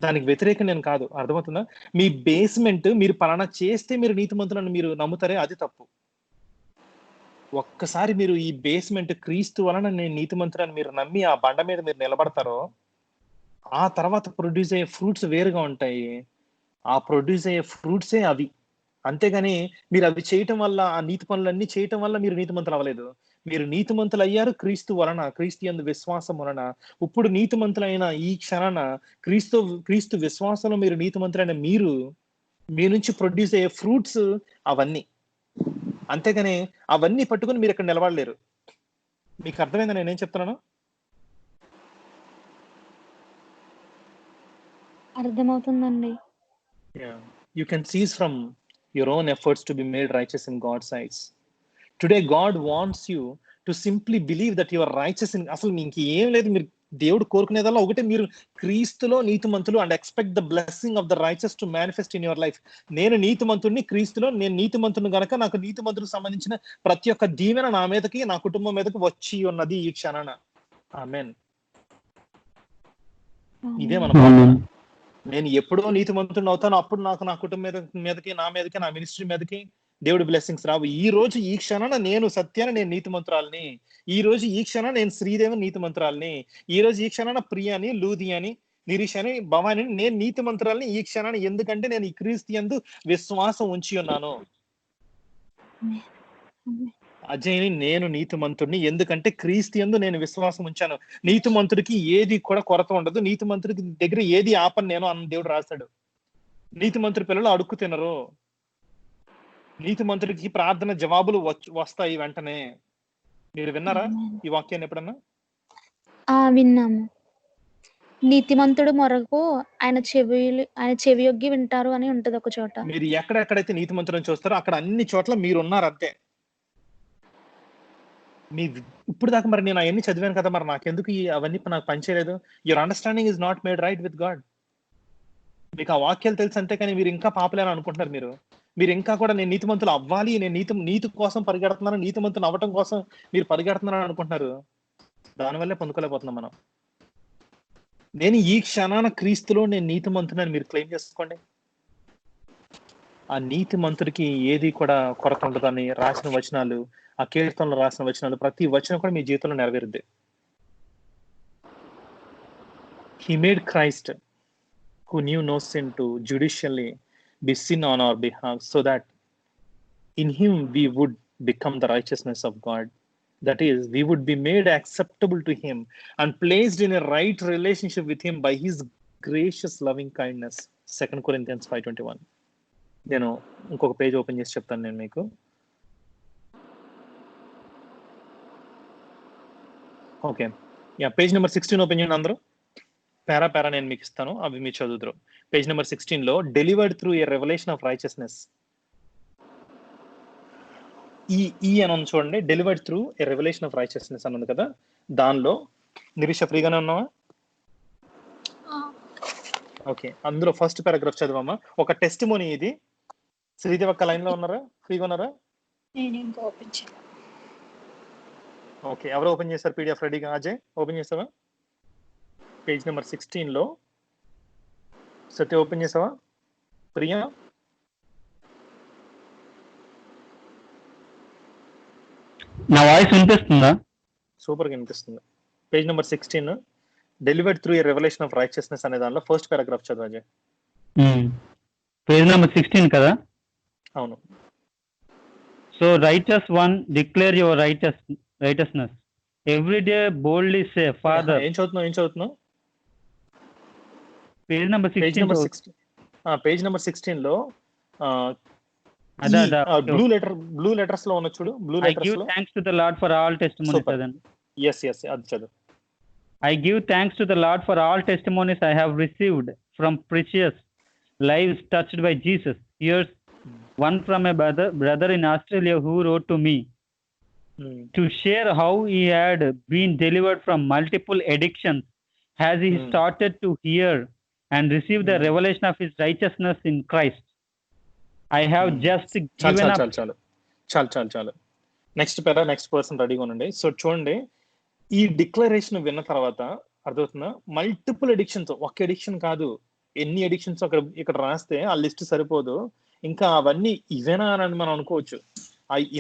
దానికి వ్యతిరేకం నేను కాదు, అర్థమవుతుందా? మీ బేస్మెంట్ మీరు పలానా చేస్తే మీరు నీతిమంతులను మీరు నమ్ముతారే, అది తప్పు. ఒక్కసారి మీరు ఈ బేస్మెంట్ క్రీస్తు వలన నేను నీతిమంతులని మీరు నమ్మి ఆ బండ మీద మీరు నిలబడతారో, ఆ తర్వాత ప్రొడ్యూస్ అయ్యే ఫ్రూట్స్ వేరుగా ఉంటాయి. ఆ ప్రొడ్యూస్ అయ్యే ఫ్రూట్సే అవి. అంతేగాని మీరు అవి చేయటం వల్ల, ఆ నీతి పనులన్నీ చేయటం వల్ల మీరు నీతిమంతులు అవ్వలేదు. మీరు నీతిమంతులు అయ్యారు క్రీస్తు వలన, క్రీస్తు యందు విశ్వాసం వలన. ఇప్పుడు నీతిమంతులైన ఈ క్షణాన క్రీస్తు విశ్వాసంలో మీరు నీతిమంతులైన మీరు, మీ నుంచి ప్రొడ్యూస్ అయ్యే ఫ్రూట్స్ అవన్నీ. అంతేగాని అవన్నీ పట్టుకుని మీరు ఇక్కడ నిలబడలేరు. మీకు అర్థమైందా నేనేం చెప్తున్నాను? అర్థమవుతుందండి. Yeah. You can cease from your own efforts to be made righteous in God's eyes. Today God wants you to simply believe that you are righteous in, అసలు మీకు ఏం లేదు, మీరు దేవుడు కోరుకునేదల్లా ఒకటే, మీరు క్రీస్తులో నీతిమంతులు and expect the blessing of the righteous to manifest in your life. నేను నీతిమంతుడిని క్రీస్తులో, నేను నీతిమంతుని గనక నాకు నీతిమంతులకు సంబంధించిన ప్రతి ఒక్క దీవెన నా మీదకి, నా కుటుంబం మీదకి వచ్చి ఉన్నది ఈ క్షణాన. ఆమేన్. ఇదే మన ప్రార్థన. నేను ఎప్పుడో నీతిమంతుడిని అవుతాను, అప్పుడు నాకు నా కుటుంబం మీదకి, నా మీదకి, నా మినిస్ట్రీ మీదకి దేవుడి బ్లెస్సింగ్స్ రావు. ఈ రోజు ఈ క్షణాన నేను సత్యాన్ని, నేను నీతిమంతురాలని. ఈ రోజు ఈ క్షణాన నేను శ్రీదేవి నీతిమంతురాలని. ఈ రోజు ఈ క్షణాన ప్రియాని, లూదియాని, నిరీషని, భవాని నేను నీతిమంతురాలని ఈ క్షణాన. ఎందుకంటే నేను ఈ క్రీస్తు యందు విశ్వాసం ఉంచి ఉన్నాను. అజయ్ని నేను నీతిమంతుడిని ఎందుకంటే క్రీస్తు యందు నేను విశ్వాసం ఉంచాను. నీతిమంతుడికి ఏది కూడా కొరత ఉండదు, నీతిమంతుడికి దగ్గర ఏది ఆపని నేను అన్న దేవుడు రాశాడు. నీతిమంతుడి పిల్లలు అడుక్కు తినరు, నీతిమంతుడికి ప్రార్థన జవాబులు వస్తాయి వెంటనే. మీరు విన్నారా ఈ వాక్యాన్ని ఎప్పుడన్నా? విన్నాము. నీతిమంతుడు మొరకు ఆయన చెవియొగ్గి వింటారు అని ఉంటది ఒక చోట. మీరు ఎక్కడెక్కడైతే నీతిమంతులను చూస్తారో అక్కడ అన్ని చోట్ల మీరు ఉన్నారు అంతే. మీ ఇప్పుడు దాకా మరి నేను అవన్నీ చదివాను కదా, మరి నాకెందుకు అవన్నీ నాకు పనిచేయలేదు? Your understanding is not made right with God. మీకు ఆ వాక్యాలు తెలుసు అంతే, కానీ మీరు ఇంకా పాపలేని అనుకుంటున్నారు. మీరు ఇంకా కూడా నేను నీతిమంతులు అవ్వాలి, నేను నీతి కోసం పరిగెడుతున్నాను, నీతిమంతులు అవ్వటం కోసం మీరు పరిగెడుతున్నారని అనుకుంటున్నారు. దానివల్లే పొందుకోలేకపోతున్నాం మనం. నేను ఈ క్షణాన క్రీస్తులో నేను నీతిమంతునని మీరు క్లెయిమ్ చేసుకోండి. ఆ నీతిమంతుడికి ఏది కూడా కొరత ఉండదని రాసిన వచనాలు, ఆ కీర్తనలో రాసిన వచనాలు, ప్రతి వచనం కూడా మీ జీవితంలో నెరవేరుద్ది. He made Christ, who knew no sin, to judicially be sin on our behalf, so that in him we would become the righteousness of God. That is, we would be made acceptable to him and placed in a right relationship with him by his gracious loving kindness. 2 Corinthians 5:21. నేను ఇంకొక page open చేసి చెప్తాను నేను మీకు. Okay, page number 16 open చేయండి అందరూ. పారా నేను మీకు ఇస్తాను, అవి మీరు చదువుతారు. పేజ్ నెంబర్ 16 లో delivered through a revolution of righteousness, ఈ అని ఉంది చూడండి. Delivered through a revolution of righteousness అని ఉంది కదా, దానిలో నిరీష ఫ్రీగానే ఉన్నావా? ఓకే, అందులో ఫస్ట్ పారాగ్రాఫ్ చదవమ్మా. ఒక టెస్టిమోనీ ఇది. శ్రీదేవి ఒక్క లైన్ లో ఉన్నారా? ఫ్రీగా ఉన్నారా? ఓకే, ఎవరు ఓపెన్ చేశారు పీడిఎఫ్ రెడీగా? అజయ్ ఓపెన్ చేసావా? పేజ్ నెంబర్ 16 లో సత్య ఓపెన్ చేసావా? ప్రియా నా వాయిస్ వినిపిస్తుందా? సూపర్ గా వినిపిస్తుంది. Page number 16 delivered through a revolution of righteousness అనే దానిలో ఫస్ట్ పారాగ్రాఫ్ చదువు అజయ్. పేజ్ నెంబర్ 16 కదా? అవును. So righteous one declare your righteousness every day boldly say father. ఏం చదువుతున్నావు? Page number 16. పేజ్ నెంబర్ 16 లో బ్లూ లెటర్స్ లో ఉన్న చూడు. బ్లూ లెటర్స్ లో thanks to the lord for all testimonies. yes అది చదువు. I give thanks to the Lord for all testimonies I have received from precious lives touched by Jesus. Here's one from a brother in Australia who wrote to me to share how he had been delivered from multiple addictions as he started to hear and receive the revelation of his righteousness in Christ. I have just given up. చాలు. Next person రెడీగా ఉండండి. So చూడండి, ఈ declaration విన్న తర్వాత అర్థమవుతుందా? Multiple addictions, ఒక addiction కాదు, ఎన్ని అడిక్షన్స్ ఇక్కడ రాస్తే ఆ లిస్ట్ సరిపోదు. ఇంకా అవన్నీ ఇవేనా అని మనం అనుకోవచ్చు.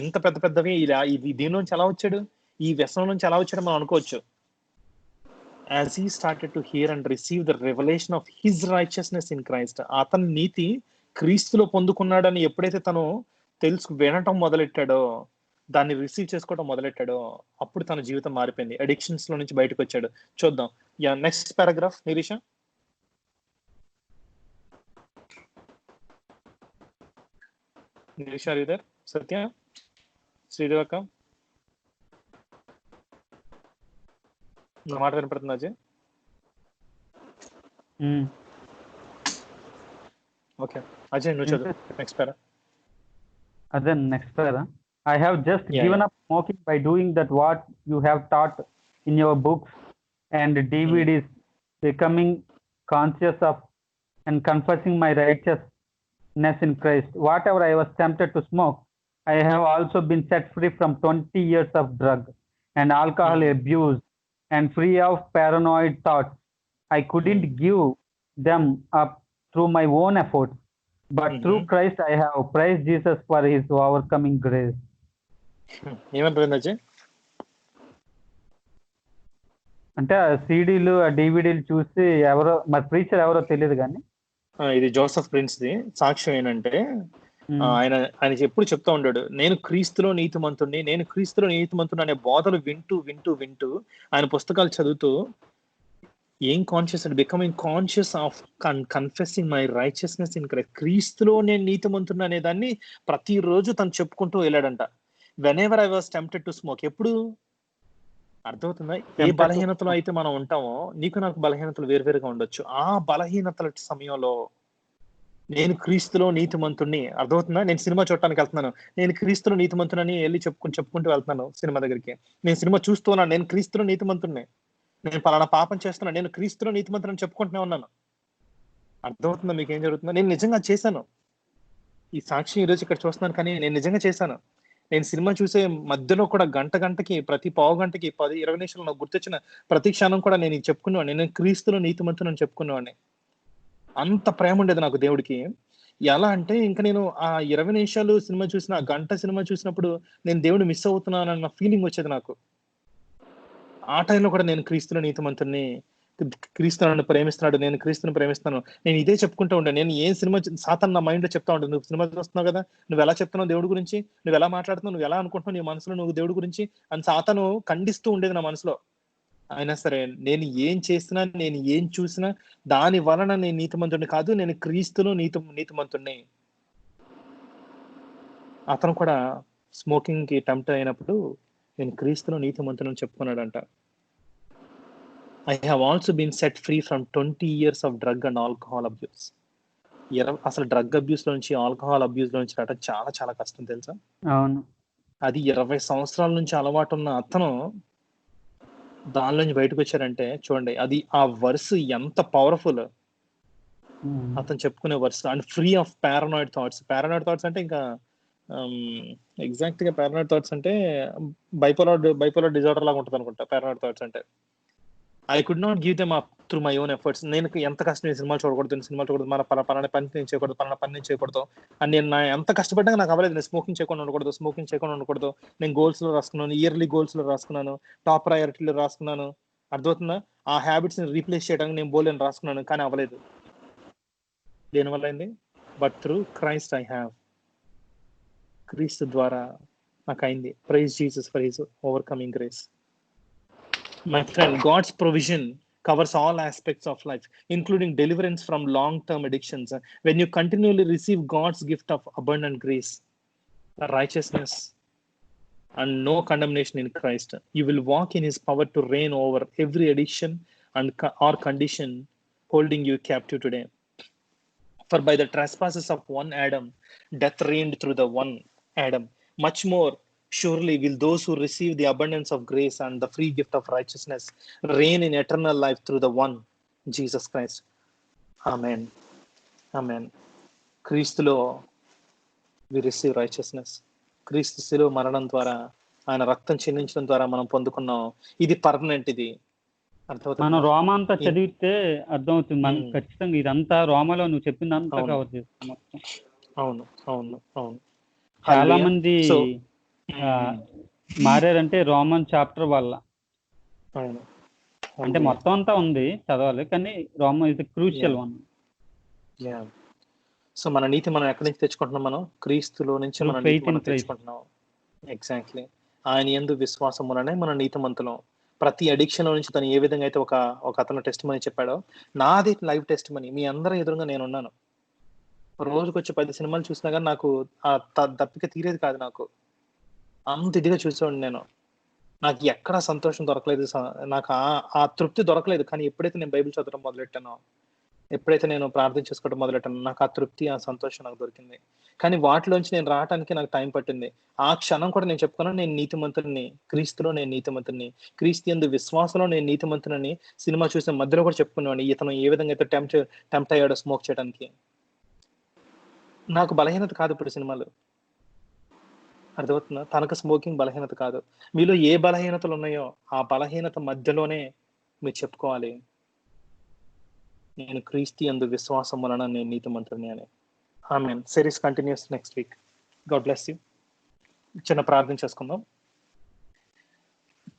ఇంత పెద్ద పెద్దవి ఇది దీని నుంచి ఎలా వచ్చాడు, ఈ వ్యసనం నుంచి ఎలా వచ్చాడు మనం అనుకోవచ్చు. As he started to hear and receive the revelation of his righteousness in Christ, అతని నీతి క్రీస్తులో పొందుకున్నాడని ఎప్పుడైతే తను వినటం మొదలెట్టాడో, దాన్ని రిసీవ్ చేసుకోవడం మొదలెట్టాడో, అప్పుడు తన జీవితం మారిపోయింది. అడిక్షన్స్ లో నుంచి బయటకు వచ్చాడు. చూద్దాం. Next paragraph Nirisha. Nirisha are you there? సత్య, శ్రీదేవక్క, నా మాట వినపడుతుంది అజయ్? ఓకే అజయ్ నువ్వు చదువు next para. Then next para. I have just given up smoking by doing that what you have taught in your books and DVDs, becoming conscious of and confessing my righteousness in Christ. Whatever I was tempted to smoke, I have also been set free from 20 years of drug and alcohol abuse and free of paranoid thoughts. I couldn't give them up through my own efforts, but through Christ I have praised Jesus for his overcoming grace. ఏమంటారు అజయ్? అంటే ఆ సీడీలు ఆ డివిడీలు చూసి ఎవరో మరి preacher ఎవరో తెలియదు కానీ ఇది జోసెఫ్ ప్రిన్స్ ది సాక్ష్యం ఏంటంటే, ఆయన ఎప్పుడు చెప్తా ఉంటాడు, నేను క్రీస్తులో నీతిమంతుడిని, నేను క్రీస్తులో నీతిమంతుడు అనే బోధలు వింటూ వింటూ వింటూ ఆయన పుస్తకాలు చదువుతూ ఏం కాన్షియస్ అంటే becoming conscious of confessing my righteousness in Christ. క్రీస్తులో నేను నీతిమంతుడిని అనే దాన్ని ప్రతిరోజు తను చెప్పుకుంటూ వెళ్ళాడంట. Whenever I was tempted to smoke. ఎప్పుడు అర్థమవుతుందా? ఏ బలహీనతలో అయితే మనం ఉంటామో, నీకు నాకు బలహీనతలు వేరువేరుగా ఉండొచ్చు. ఆ బలహీనతల సమయంలో నేను క్రీస్తులో నీతిమంతుడిని, అర్థమవుతుందా? నేను సినిమా చూడటానికి వెళ్తున్నాను, నేను క్రీస్తులో నీతిమంతుడని వెళ్ళి చెప్పుకుంటూ వెళ్తున్నాను సినిమా దగ్గరికి. నేను సినిమా చూస్తున్నాను, నేను క్రీస్తులో నీతిమంతుడిని, నేను పలానా పాపం చేస్తున్నాను, నేను క్రీస్తులో నీతిమంతుడని చెప్పుకుంటూనే ఉన్నాను. అర్థమవుతుందా మీకు ఏం జరుగుతుందో? నేను నిజంగా చేశాను. ఈ సాక్షి ఈరోజు ఇక్కడ చూస్తున్నాను, కానీ నేను నిజంగా చేశాను. నేను సినిమా చూసే మధ్యలో కూడా గంటకి ప్రతి పావు గంటకి 10-20 నిమిషాలు నాకు గుర్తొచ్చిన ప్రతి క్షణం కూడా నేను చెప్పుకునేవాడిని, నేను క్రీస్తులో నీతిమంతుడని చెప్పుకునేవాడిని. అంత ప్రేమ ఉండేది నాకు దేవుడికి. ఎలా అంటే ఇంకా నేను ఆ 20 నిమిషాలు సినిమా చూసిన, ఆ గంట సినిమా చూసినప్పుడు నేను దేవుడు మిస్ అవుతున్నానన్న ఫీలింగ్ వచ్చేది నాకు. ఆ టైంలో కూడా నేను క్రీస్తులో నీతిమంతుడిని, క్రీస్తు నన్ను ప్రేమిస్తున్నాడు, నేను క్రీస్తుని ప్రేమిస్తాను, నేను ఇదే చెప్పుకుంటూ ఉండే. నేను ఏ సినిమా సాతాను నా మైండ్ లో చెప్తా ఉంటాను, నువ్వు సినిమా చూస్తున్నావు కదా, నువ్వు ఎలా చెప్తున్నావు దేవుడి గురించి, నువ్వు ఎలా మాట్లాడుతున్నావు, నువ్వు ఎలా అనుకుంటున్నావు నీ మనసులో నువ్వు దేవుడి గురించి అని సాతాను ఖండిస్తూ ఉండేది నా మనసులో. అయినా సరే నేను ఏం చేసినా, నేను ఏం చూసినా దాని వలన నేను నీతిమంతుడిని కాదు, నేను క్రీస్తులో నీతిమంతుడిని. అతను కూడా స్మోకింగ్ కి టెంప్ట్ అయినప్పుడు నేను క్రీస్తులో నీతిమంతుడని చెప్పుకున్నాడంట. I have also been set free from 20 years of drug and alcohol abuse. అసలు డ్రగ్ అబ్యూస్ లో నుంచి, ఆల్కహాల్ అబ్యూస్ లో నుంచి రావడం చాలా చాలా కష్టం తెలుసా? అవును. అది 20 సంవత్సరాల నుంచి అలవాటు ఉన్న అతను దానిలో నుంచి బయటకు వచ్చారంటే చూడండి, అది ఆ వర్స్ ఎంత పవర్ఫుల్. అతను చెప్పుకునే verse. And free of paranoid thoughts. Paranoid thoughts అంటే ఇంకా ఎగ్జాక్ట్ గా పారానాయిడ్ థాట్స్ అంటే బైపోలార్ డిజార్డర్ లాగా ఉంటుంది అనుకుంటా పారానాయిడ్ థాట్స్ అంటే. I could not give them up through my own efforts. నేను ఎంత కష్టం, సినిమాలు చూడకూడదు, మన పలానా పని నేను చేయకూడదు, పలానా పని నేను చేయకూడదు అని నేను ఎంత కష్టపడ్డా నాకు అవ్వలేదు. నేను స్మోకింగ్ చేయకుండా ఉండకూడదు, నేను గోల్స్ లో రాసుకున్నాను, ఇయర్లీ గోల్స్ లో రాసుకున్నాను, టాప్ ప్రయారిటీలో రాసుకున్నాను. అర్థమవుతుందా? ఆ హ్యాబిట్స్ ని రీప్లేస్ చేయడానికి నేను బోల్ని రాసుకున్నాను, కానీ అవ్వలేదు. దేనివల్ల అయింది? But through Christ I have. క్రీస్తు ద్వారా నాకు అయింది. Praise Jesus for his overcoming grace. My friend, God's provision covers all aspects of life, including deliverance from long-term addictions. When you continually receive God's gift of abundant grace, righteousness, and no condemnation in Christ, you will walk in his power to reign over every addiction or condition holding you captive today. For by the trespasses of one Adam, death reigned through the one Adam. Much more surely will those who receive the abundance of grace and the free gift of righteousness reign in eternal life through the one Jesus Christ. Amen. Amen. క్రీస్తులో we receive righteousness. క్రీస్తు శిలువ మరణం ద్వారా, ఆయన రక్తం చెందించడం ద్వారా మనం పొందుకున్నాం. ఇది పర్మనెంట్. ఇది మనం అర్థమవుతుందా? రోమా అంతా ఈ- చదివితే అర్థమవుతుంది మనకు ఉమ్, ఖచ్చితంగా ఇదంతా రోమాలో నువ్వు చెప్పిందంతా అవును కవర్ చేస్తాం మొత్తం. అవును అవును అవును. చాలా హల్లెలూయా. మంది సో ఆ, మారారంటే రోమన్ చాప్టర్ వల్ల. అవును అంటే హల్లెలూయా. మొత్తం అంతా ఉంది చదవాలి, కానీ Roman is crucial Yeah. One. Yeah. So మన నీతి మనం ఎక్కడి నుంచి తెచ్చుకుంటున్నాం? మనం క్రీస్తులో నుంచి త్రూ మన నీతి ఫెయిత్ మనం ఇన్ క్రైస్ట్. తెచ్చుకుంటున్నాం. ఎగ్జాక్ట్లీ. ఆయన యందు విశ్వాసం వలనే మన నీతిమంతులం. ప్రతి అడిక్షన్ నుంచి తను ఏ విధంగా అయితే ఒక అతను టెస్ట్ మనీ చెప్పాడో, నాది లైవ్ టెస్ట్ మనీ. మీ అందరి ఎదురుగా నేనున్నాను. రోజుకొచ్చి 10 సినిమాలు చూసినా కానీ నాకు ఆ దప్పిక తీరేది కాదు. నాకు అంత ఇదిగా చూసేవాడిని నేను. నాకు ఎక్కడా సంతోషం దొరకలేదు. నాకు ఆ తృప్తి దొరకలేదు. కానీ ఎప్పుడైతే నేను బైబిల్ చదవడం మొదలెట్టానో, ఎప్పుడైతే నేను ప్రార్థన చేసుకోవడం మొదలెట్టానో, నాకు ఆ తృప్తి, ఆ సంతోషం నాకు దొరికింది. కానీ వాటిలోంచి నేను రావటానికి నాకు టైం పట్టింది. ఆ క్షణం కూడా నేను చెప్పుకున్నాను, నేను నీతిమంతుడిని, క్రీస్తులో నేను నీతిమంతుడిని, క్రీస్తు యందు విశ్వాసంలో నేను నీతిమంతుడిని. సినిమా చూసిన మధ్యలో కూడా చెప్పుకునేవాడిని, ఇతను ఏ విధంగా అయితే టెంప్ట్ అయ్యాడో స్మోక్ చేయడానికి. నాకు బలహీనత కాదు ఇప్పుడు సినిమాలు. అర్థమవుతుందా? తనకు స్మోకింగ్ బలహీనత కాదు. మీలో ఏ బలహీనతలు ఉన్నాయో ఆ బలహీనత మధ్యలోనే మీరు చెప్పుకోవాలి, నేను క్రీస్తు యందు విశ్వాసం వలన నేను నీతిమంతుడిని అని. ఆమేన్. Series continues next week. God bless you. చిన్న ప్రార్థన చేసుకుందాం.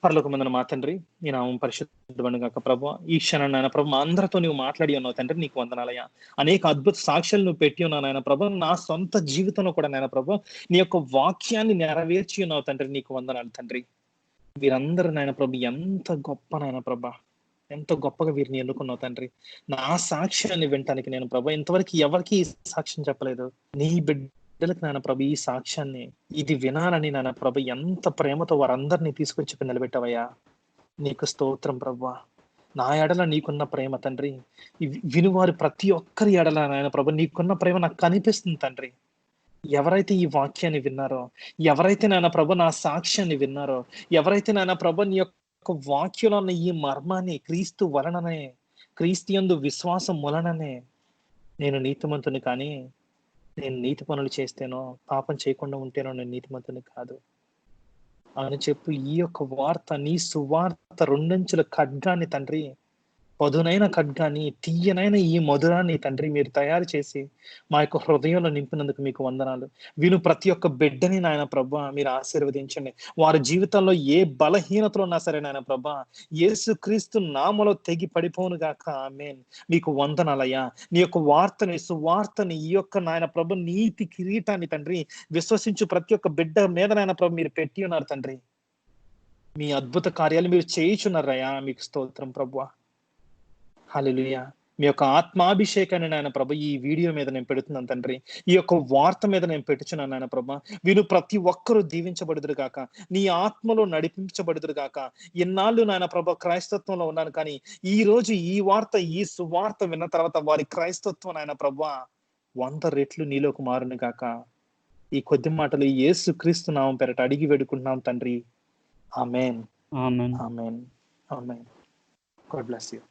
పరలోకమందున మా తండ్రి, నీ నామం పరిశుద్ధమని గాక ప్రభువా. ఈ క్షణం నాయన ప్రభు మా అందరితో నువ్వు మాట్లాడి ఉన్నావు తండ్రి, నీకు వందనాలయ్యా. అనేక అద్భుత సాక్ష్యాలు నువ్వు పెట్టి ఉన్నావు నాయన ప్రభు. నా సొంత జీవితంలో కూడా నాయన ప్రభు నీ యొక్క వాక్యాన్ని నెరవేర్చి ఉన్నావు తండ్రి, నీకు వందనాలు తండ్రి. వీరందరూ నాయన ప్రభు ఎంత గొప్ప నాయన ప్రభా, ఎంత గొప్పగా వీరిని ఎన్నుకున్నావు తండ్రి. నా సాక్ష్యాన్ని వినటానికి నేను ప్రభు ఇంతవరకు ఎవరికి ఈ సాక్ష్యం చెప్పలేదు. నీ బిడ్డలకు నాయన ప్రభు ఈ సాక్ష్యాన్ని, ఇది వినాలని నాయన ప్రభు ఎంత ప్రేమతో వారందరినీ తీసుకొచ్చి నిలబెట్టవయ్యా. నీకు స్తోత్రం ప్రభువా. నా ఎడల నీకున్న ప్రేమ తండ్రి, వినువారు ప్రతి ఒక్కరి ఎడల నాయన ప్రభు నీకున్న ప్రేమ నాకు కనిపిస్తుంది తండ్రి. ఎవరైతే ఈ వాక్యాన్ని విన్నారో, ఎవరైతే నాయన ప్రభు నా సాక్ష్యాన్ని విన్నారో, ఎవరైతే నాయన ప్రభు నీ యొక్క వాక్యంలో ఉన్న ఈ మర్మాన్ని, క్రీస్తు వలననే, క్రీస్తు యందు విశ్వాసం వలననే నేను నీతిమంతుని, కానీ నేను నీతి పనులు చేస్తేనో, పాపం చేయకుండా ఉంటేనో నేను నీతిమంతుని కాదు అని చెప్పు. ఈ యొక్క వార్త, నీ సువార్త రెండంచుల ఖడ్గాన్ని తండ్రి, పదునైన ఖడ్గాన్ని, తీయనైన ఈ మధురాన్ని తండ్రి మీరు తయారు చేసి మా యొక్క హృదయంలో నింపినందుకు మీకు వందనాలు. వీళ్ళు ప్రతి ఒక్క బిడ్డని నాయన ప్రభా మీరు ఆశీర్వదించండి. వారి జీవితంలో ఏ బలహీనతలు ఉన్నా సరే నాయన ప్రభా, యేసుక్రీస్తు నామలో తెగి పడిపోను గాక. ఆమేన్. మీకు వందనాలయ్యా. నీ యొక్క వార్తని, సువార్తని, ఈ యొక్క నాయన ప్రభు నీతి కిరీటాన్ని తండ్రి విశ్వసించు ప్రతి ఒక్క బిడ్డ మీద నాయన ప్రభు మీరు పెట్టి ఉన్నారు తండ్రి. మీ అద్భుత కార్యాలు మీరు చేయుచున్నారయ్యా. మీకు స్తోత్రం ప్రభువా. హల్లెలూయా. మీ యొక్క ఆత్మాభిషేకాన్ని నాయన ప్రభు ఈ వీడియో మీద నేను పెడుతున్నాను తండ్రి. ఈ యొక్క వార్త మీద నేను పెట్టుచున్నాను నాయన ప్రభు. వీరు ప్రతి ఒక్కరూ దీవించబడుదురు గాక, నీ ఆత్మలో నడిపించబడుదురు గాక. ఇన్నాళ్ళు నాయన ప్రభు క్రైస్తత్వంలో ఉన్నాను, కానీ ఈ రోజు ఈ వార్త, ఈ సువార్త విన్న తర్వాత వారి క్రైస్తత్వం నాయన ప్రభు 100 రెట్లు నీలోకి మారును గాక. ఈ కొద్ది మాటలు యేసుక్రీస్తు నామం పేరట అడిగి వేడుకుంటున్నాం తండ్రి. ఆమేన్. ఆమేన్. ఆమేన్. ఆమేన్. God bless you.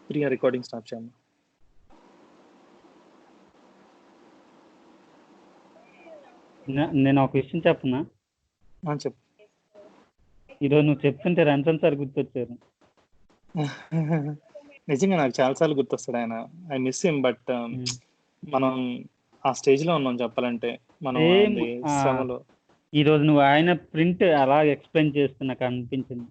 Priya recording stop చేయమ్మా. నేను ఒక విషయం చెప్పనా? చెప్పు. ఈరోజు నువ్వు చెప్తుంటే రంజన్ సార్ గుర్తొచ్చారు. నిజంగా నాకు చాలాసార్లు గుర్తొస్తాడు ఆయన. I miss him. బట్ మనం ఆ స్టేజ్ లో ఉన్నాం చెప్పాలంటే. మనం సేమ్ శ్రమలో. ఈరోజు నువ్వు ఆయన ప్రింట్ అలా ఎక్స్ప్లెయిన్ చేస్తూ నాకు అనిపించింది.